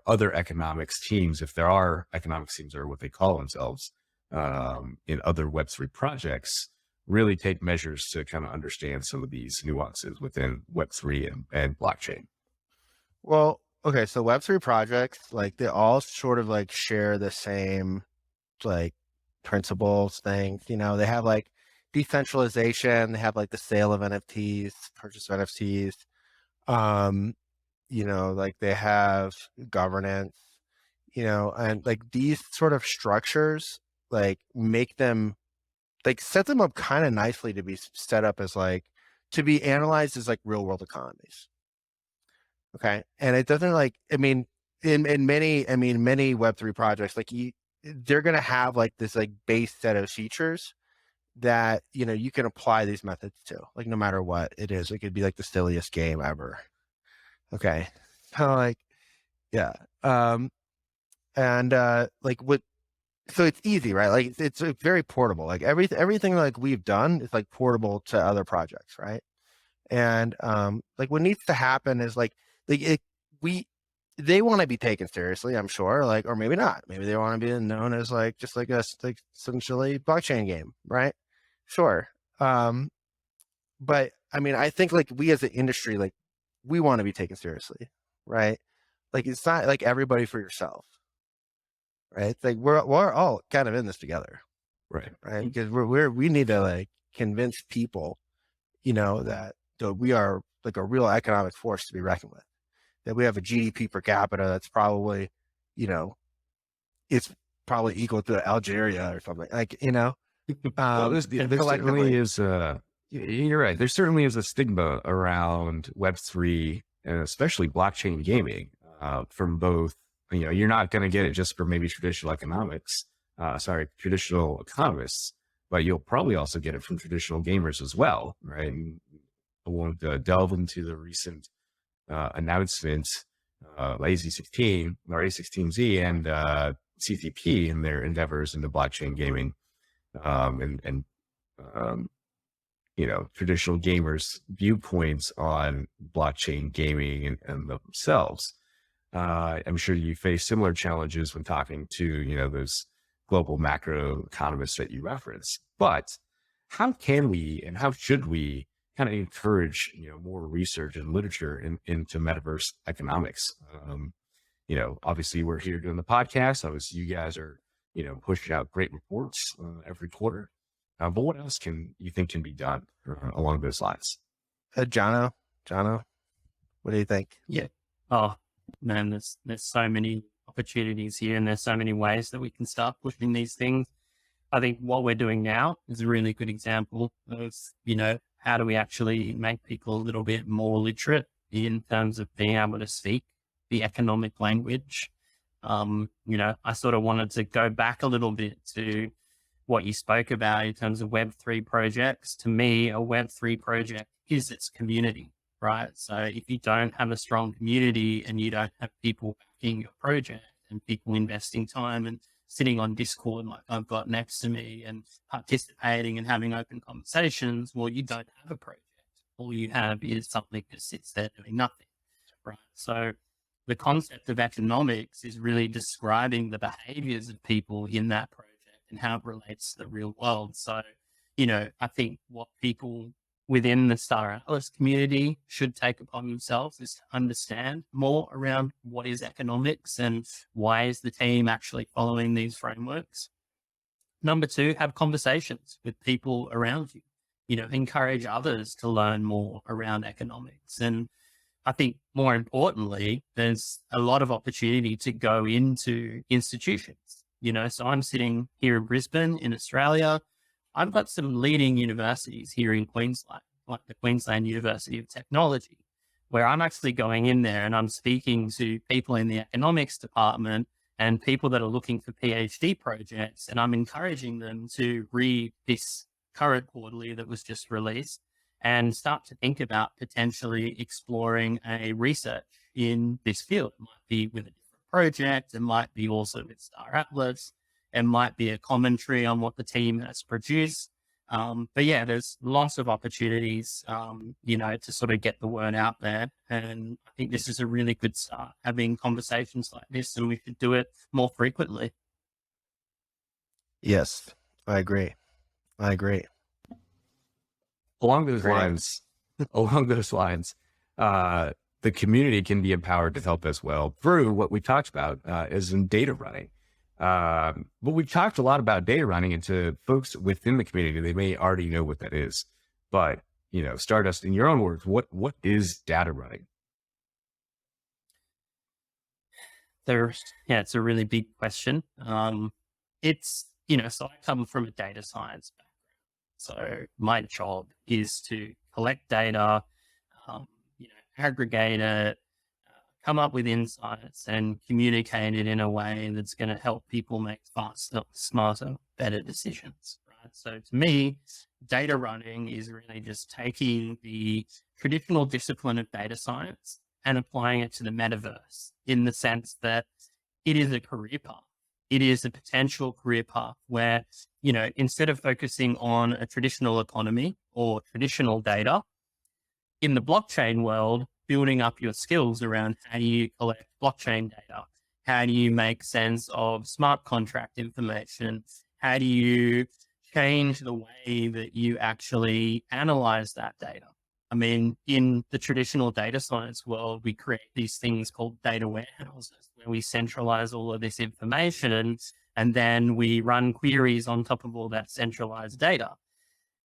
other economics teams, if there are economics teams or what they call themselves in other Web3 projects, really take measures to kind of understand some of these nuances within Web3 and blockchain? Well, okay, so Web3 projects, like they all sort of like share the same like principles, things, they have like decentralization, they have like the sale of NFTs, purchase of NFTs, like they have governance, and like these sort of structures like make them like set them up kind of nicely to be set up as like to be analyzed as like real world economies. Okay. And it doesn't like, I mean, in many Web3 projects, like they're going to have like this like base set of features that, you can apply these methods to, like, no matter what it is. It could be like the silliest game ever. Okay. So like, yeah. Like so it's easy, right? Like it's very portable. Like everything like we've done is like portable to other projects. Right. And, like what needs to happen is like they want to be taken seriously, I'm sure, like, or maybe not. Maybe they want to be known as like, just like essentially blockchain game. Right. Sure. But I mean, I think like we as an industry, like we want to be taken seriously. Right. Like, it's not like everybody for yourself. Right. It's like, we're all kind of in this together. Right. Right. Because we need to like convince people, that we are like a real economic force to be reckoned with, that we have a GDP per capita that's probably, it's probably equal to Algeria or something, like, Well, this certainly is You're right. There certainly is a stigma around Web3 and especially blockchain gaming from both, you're not going to get it just for maybe traditional economists, but you'll probably also get it from traditional gamers as well, right? And I won't delve into the recent announcement by AZ16 or A16Z and CTP in their endeavors into blockchain gaming and traditional gamers' viewpoints on blockchain gaming and themselves. I'm sure you face similar challenges when talking to, those global macro economists that you reference. But how can we and how should we kind of encourage, more research and literature into metaverse economics? Obviously we're here doing the podcast. Obviously you guys are, pushing out great reports every quarter. But what else you think can be done along those lines? Jono, what do you think? Yeah. Oh man, there's so many opportunities here, and there's so many ways that we can start pushing these things. I think what we're doing now is a really good example of, how do we actually make people a little bit more literate in terms of being able to speak the economic language. I sort of wanted to go back a little bit to what you spoke about in terms of Web3 projects. To me, a Web3 project is its community, right? So if you don't have a strong community and you don't have people backing your project and people investing time and sitting on Discord like I've got next to me and participating and having open conversations, well, you don't have a project. All you have is something that sits there doing nothing, right? So the concept of economics is really describing the behaviors of people in that project and how it relates to the real world. So, I think what people within the Star Analyst community should take upon themselves is to understand more around what is economics and why is the team actually following these frameworks. Number two, have conversations with people around you, encourage others to learn more around economics. And I think more importantly, there's a lot of opportunity to go into institutions. So I'm sitting here in Brisbane in Australia. I've got some leading universities here in Queensland, like the Queensland University of Technology, where I'm actually going in there and I'm speaking to people in the economics department and people that are looking for PhD projects. And I'm encouraging them to read this current quarterly that was just released and start to think about potentially exploring a research in this field. It might be with a different project, it might be also with Star Atlas, it might be a commentary on what the team has produced. But yeah, there's lots of opportunities, to sort of get the word out there. And I think this is a really good start, having conversations like this, and we should do it more frequently. Yes, I agree. Along those lines, the community can be empowered to help as well through what we talked about is in data running. But we've talked a lot about data running, and to folks within the community, they may already know what that is. But, Stardust, in your own words, what is data running? It's a really big question. It's, so I come from a data science background. So my job is to collect data, aggregate it, come up with insights and communicate it in a way that's going to help people make faster, smarter, better decisions, right? So to me, data running is really just taking the traditional discipline of data science and applying it to the metaverse, in the sense that it is a career path. It is a potential career path where, instead of focusing on a traditional economy or traditional data, in the blockchain world, building up your skills around how do you collect blockchain data? How do you make sense of smart contract information? How do you change the way that you actually analyze that data? I mean, in the traditional data science world, we create these things called data warehouses where we centralize all of this information and then we run queries on top of all that centralized data.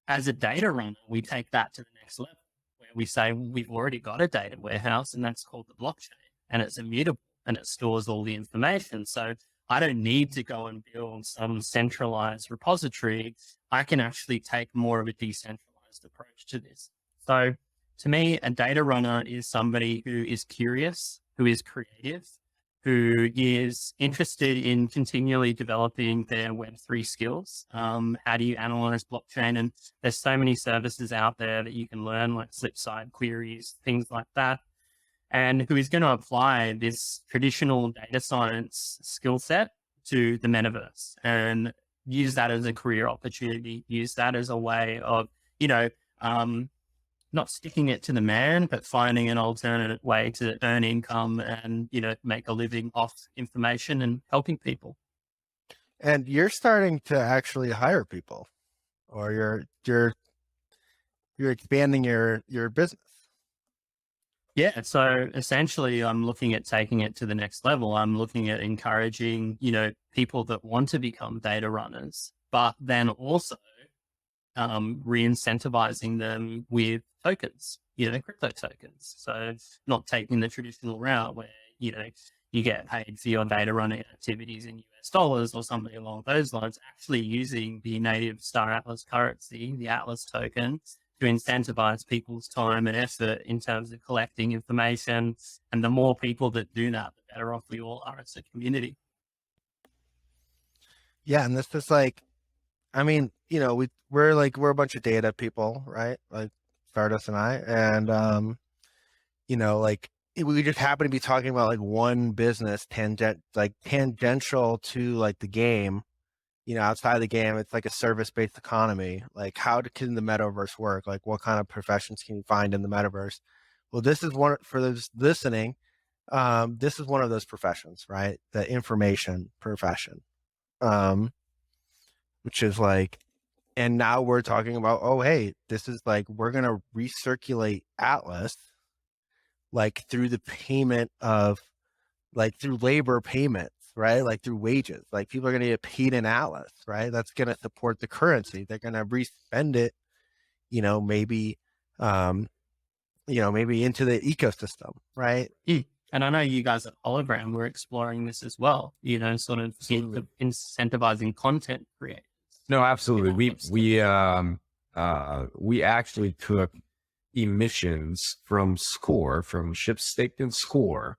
As a data runner, we take that to the next level, where we say we've already got a data warehouse, and that's called the blockchain, and it's immutable and it stores all the information. So I don't need to go and build some centralized repository. I can actually take more of a decentralized decentralized approach to this. So to me, a data runner is somebody who is curious, who is creative, who is interested in continually developing their Web3 skills. How do you analyze blockchain? And there's so many services out there that you can learn, like Flipside queries, things like that. And who is going to apply this traditional data science skill set to the metaverse and use that as a career opportunity, use that as a way of, not sticking it to the man, but finding an alternate way to earn income and, make a living off information and helping people. And you're starting to actually hire people, or you're expanding your business. Yeah. So essentially I'm looking at taking it to the next level. I'm looking at encouraging, people that want to become data runners, but then also re-incentivizing them with tokens, crypto tokens. So not taking the traditional route where, you get paid for your data running activities in US dollars or something along those lines, actually using the native Star Atlas currency, the Atlas token, to incentivize people's time and effort in terms of collecting information. And the more people that do that, the better off we all are as a community. Yeah. And this is like, I mean, we're a bunch of data people, right? Like Stardust and I, and, we just happen to be talking about like one business tangential to like the game, outside of the game. It's like a service-based economy. Like how can the metaverse work? Like what kind of professions can you find in the metaverse? Well, this is one for those listening. This is one of those professions, right? The information profession. Which is like, and now we're talking about, oh, hey, this is like, we're going to recirculate Atlas, like through the payment of, like through labor payments, right? Like through wages, like people are going to get paid in Atlas, right? That's going to support the currency. They're going to respend it, maybe into the ecosystem, right? And I know you guys at Hologram were exploring this as well, sort of incentivizing content creators. No, absolutely. We actually took emissions from ships staked in Score,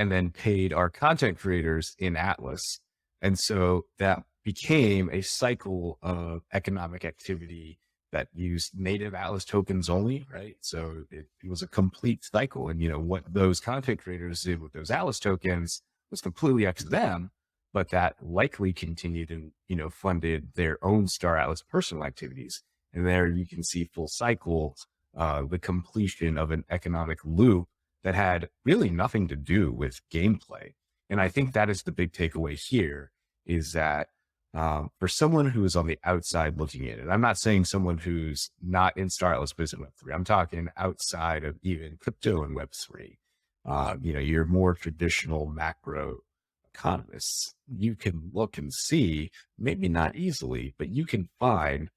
and then paid our content creators in Atlas. And so that became a cycle of economic activity that used native Atlas tokens only, right? So it was a complete cycle. And, what those content creators did with those Atlas tokens was completely up to them, but that likely continued and, funded their own Star Atlas personal activities. And there you can see full cycle, the completion of an economic loop that had really nothing to do with gameplay. And I think that is the big takeaway here, is that for someone who is on the outside looking at it, I'm not saying someone who's not in Star Atlas business Web3, I'm talking outside of even crypto and Web3, your more traditional macro economists, you can look and see, maybe not easily, but you can find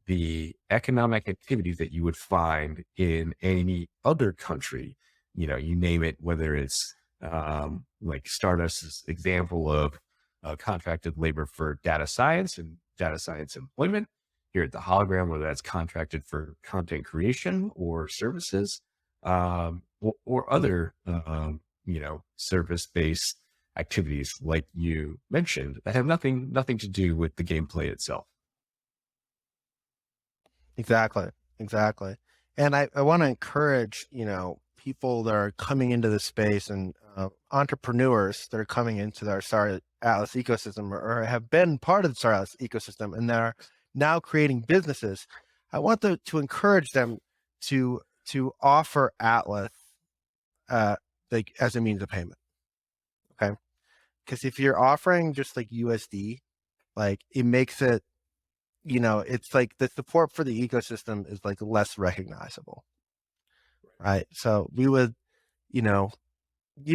the economic activities that you would find in any other country. You name it, whether it's like Stardust's example of contracted labor for data science and data science employment here at the Hologram, whether that's contracted for content creation or services, or other, service-based activities like you mentioned that have nothing to do with the gameplay itself. Exactly. And I want to encourage, people that are coming into the space, and entrepreneurs that are coming into our Star Atlas ecosystem, or have been part of the Star Atlas ecosystem, and they're now creating businesses. I want to encourage them to offer Atlas like as a means of payment. Okay. Because if you're offering just like USD, like it makes it, it's like the support for the ecosystem is like less recognizable. Right. So we would, do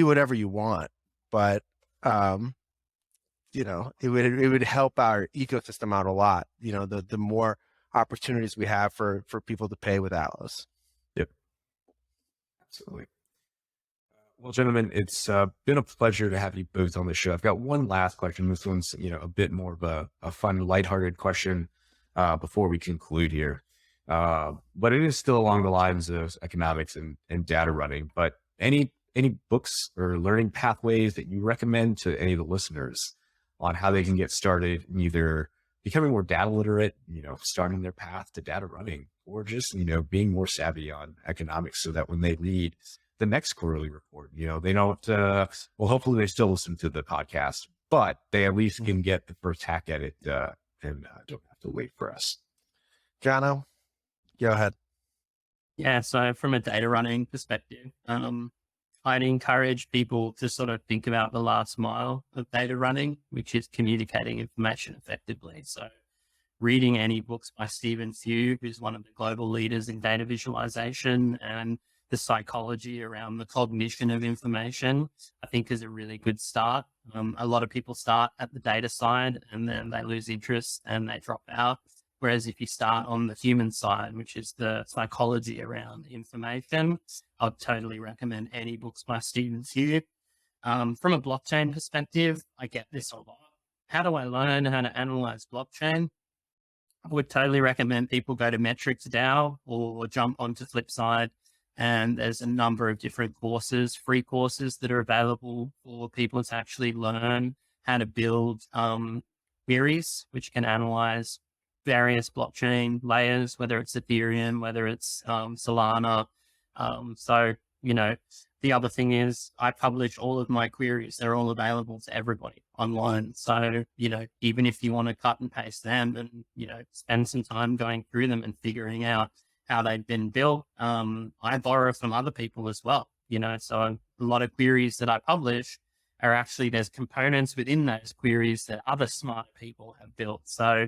whatever you want, but, it would help our ecosystem out a lot. The more opportunities we have for people to pay with Atlas. Yep. Absolutely. Well, gentlemen, it's been a pleasure to have you both on the show. I've got one last question. This one's, a bit more of a fun, lighthearted question before we conclude here. But it is still along the lines of economics and data running. But any books or learning pathways that you recommend to any of the listeners on how they can get started in either becoming more data literate, starting their path to data running, or just, being more savvy on economics so that when they read the next quarterly report, they don't, well, hopefully they still listen to the podcast, but they at least can get the first hack at it and don't have to wait for us. Jono, go ahead. Yeah. So from a data running perspective, I'd encourage people to sort of think about the last mile of data running, which is communicating information effectively. So reading any books by Stephen Few, who's one of the global leaders in data visualization and the psychology around the cognition of information, I think is a really good start. A lot of people start at the data side and then they lose interest and they drop out. Whereas if you start on the human side, which is the psychology around information, I'd totally recommend any books by Stephen Few. From a blockchain perspective, I get this a lot. How do I learn how to analyze blockchain? I would totally recommend people go to Metrics DAO or jump onto Flipside. And there's a number of different courses, free courses that are available for people to actually learn how to build queries, which can analyze various blockchain layers, whether it's Ethereum, whether it's Solana. So, the other thing is I publish all of my queries. They're all available to everybody online. So, even if you want to cut and paste them and, spend some time going through them and figuring out how they've been built, I borrow from other people as well. So a lot of queries that I publish are actually, there's components within those queries that other smart people have built. So,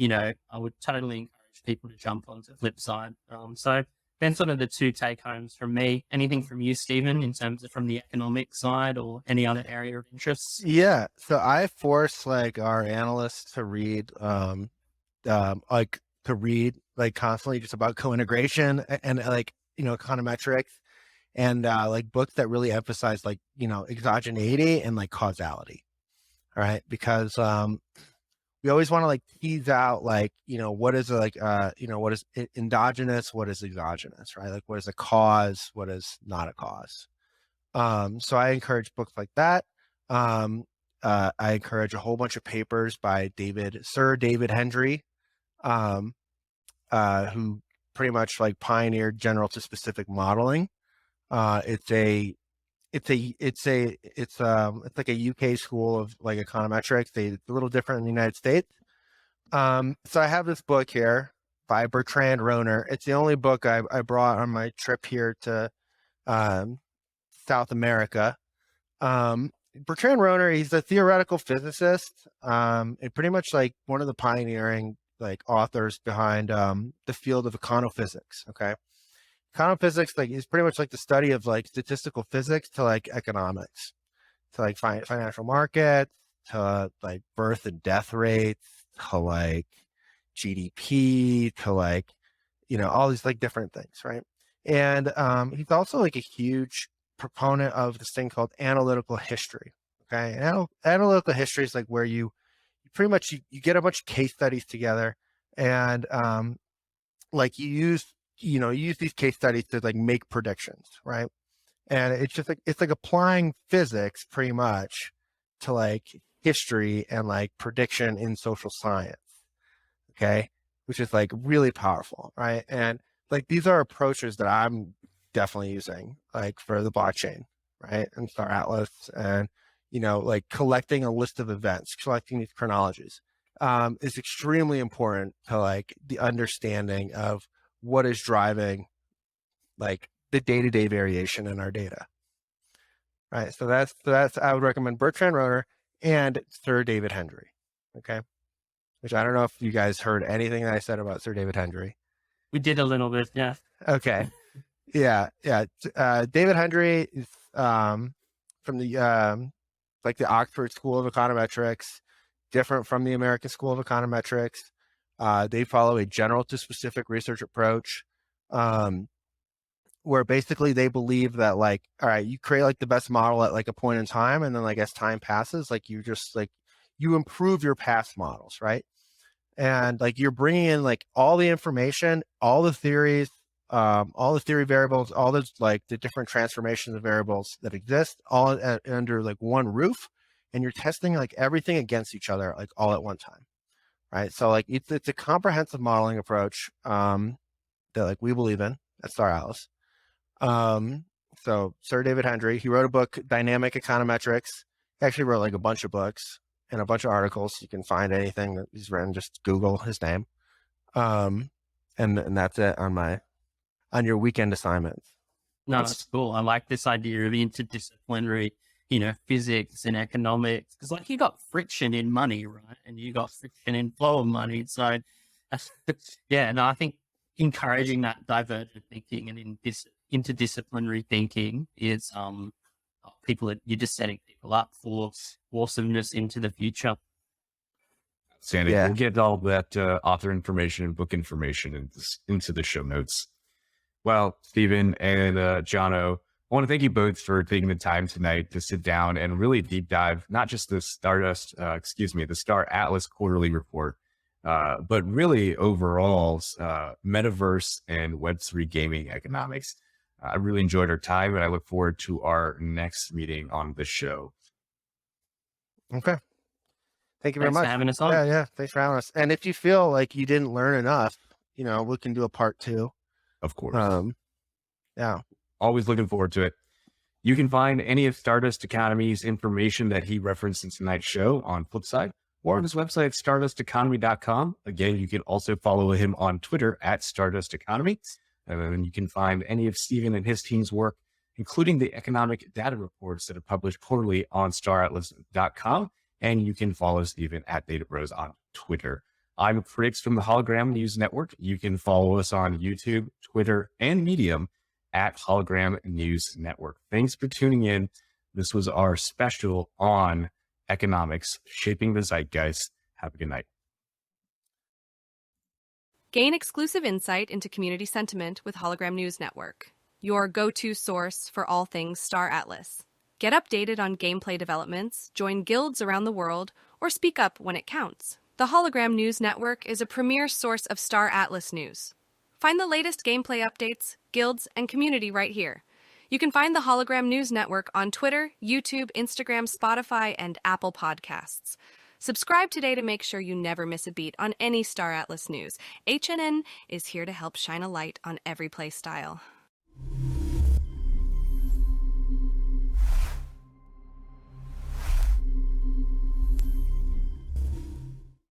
I would totally encourage people to jump onto Flipside. So then sort of the two take homes from me. Anything from you, Stephen, in terms of from the economic side or any other area of interest? Yeah. So I force our analysts to read, constantly just about co-integration and econometrics and books that really emphasize exogeneity and causality. All right. Because we always want to tease out what is what is endogenous, what is exogenous, right? What is a cause, what is not a cause. So I encourage books like that. I encourage a whole bunch of papers by Sir David Hendry, who pretty much pioneered general to specific modeling. It's like a UK school of econometrics. It's a little different in the United States. So I have this book here by Bertrand Roner. It's the only book I brought on my trip here to South America. Bertrand Roner, he's a theoretical physicist, and pretty much one of the pioneering authors behind the field of econophysics. Okay. Econophysics is pretty much the study of statistical physics to economics, to financial markets, to birth and death rates, to GDP, to all these different things, right? And he's also a huge proponent of this thing called analytical history. Okay, and analytical history is where you pretty much you get a bunch of case studies together, and you use these case studies to make predictions, right? And it's just it's applying physics pretty much to history and prediction in social science. Okay, which is really powerful, right? And these are approaches that I'm definitely using for the blockchain, right? And Star Atlas, and collecting a list of events, collecting these chronologies is extremely important to the understanding of what is driving the day-to-day variation in our data, right? So that's I would recommend Bertrand Roner and Sir David Hendry. Okay, which I don't know if you guys heard anything that I said about Sir David Hendry. We did a little bit, yeah. Okay, yeah. David Hendry is from the the Oxford School of Econometrics, different from the American School of Econometrics. They follow a general to specific research approach, where basically they believe that all right, you create the best model at a point in time, and then as time passes, you just you improve your past models, right? And like you're bringing in like all the information, all the theories, all the theory variables, all the like the different transformations of variables that exist, all under like one roof, and you're testing like everything against each other like all at one time, right? So like it's a comprehensive modeling approach that like we believe in at Star Atlas. So Sir David Hendry, he wrote a book, Dynamic Econometrics. He actually wrote like a bunch of books and a bunch of articles. You can find anything that he's written, just Google his name. And that's it on your weekend assignments. No, that's cool. I like this idea of interdisciplinary, physics and economics, because like you got friction in money, right? And you got friction in flow of money. So yeah, no, I think encouraging that divergent thinking and interdisciplinary thinking is you're just setting people up for awesomeness into the future. Sandy, we'll get all that author information and book information into the show notes. Well, Stephen and Jono, I want to thank you both for taking the time tonight to sit down and really deep dive, not just the the Star Atlas quarterly report, but really overall metaverse and Web3 gaming economics. I really enjoyed our time, and I look forward to our next meeting on the show. Okay. Thank you very much for having us on. Yeah. Thanks for having us. And if you feel like you didn't learn enough, we can do a part 2. Of course. Yeah. Always looking forward to it. You can find any of Stardust Economy's information that he referenced in tonight's show on Flipside or on his website, stardusteconomy.com. Again, you can also follow him on Twitter at Stardust Economy. And then you can find any of Stephen and his team's work, including the economic data reports that are published quarterly on staratlas.com. And you can follow Stephen at Data Bros on Twitter. I'm Fritz from the Hologram News Network. You can follow us on YouTube, Twitter, and Medium at Hologram News Network. Thanks for tuning in. This was our special on economics, shaping the zeitgeist. Have a good night. Gain exclusive insight into community sentiment with Hologram News Network, your go-to source for all things Star Atlas. Get updated on gameplay developments, join guilds around the world, or speak up when it counts. The Hologram News Network is a premier source of Star Atlas news. Find the latest gameplay updates, guilds, and community right here. You can find the Hologram News Network on Twitter, YouTube, Instagram, Spotify, and Apple Podcasts. Subscribe today to make sure you never miss a beat on any Star Atlas news. HNN is here to help shine a light on every play style.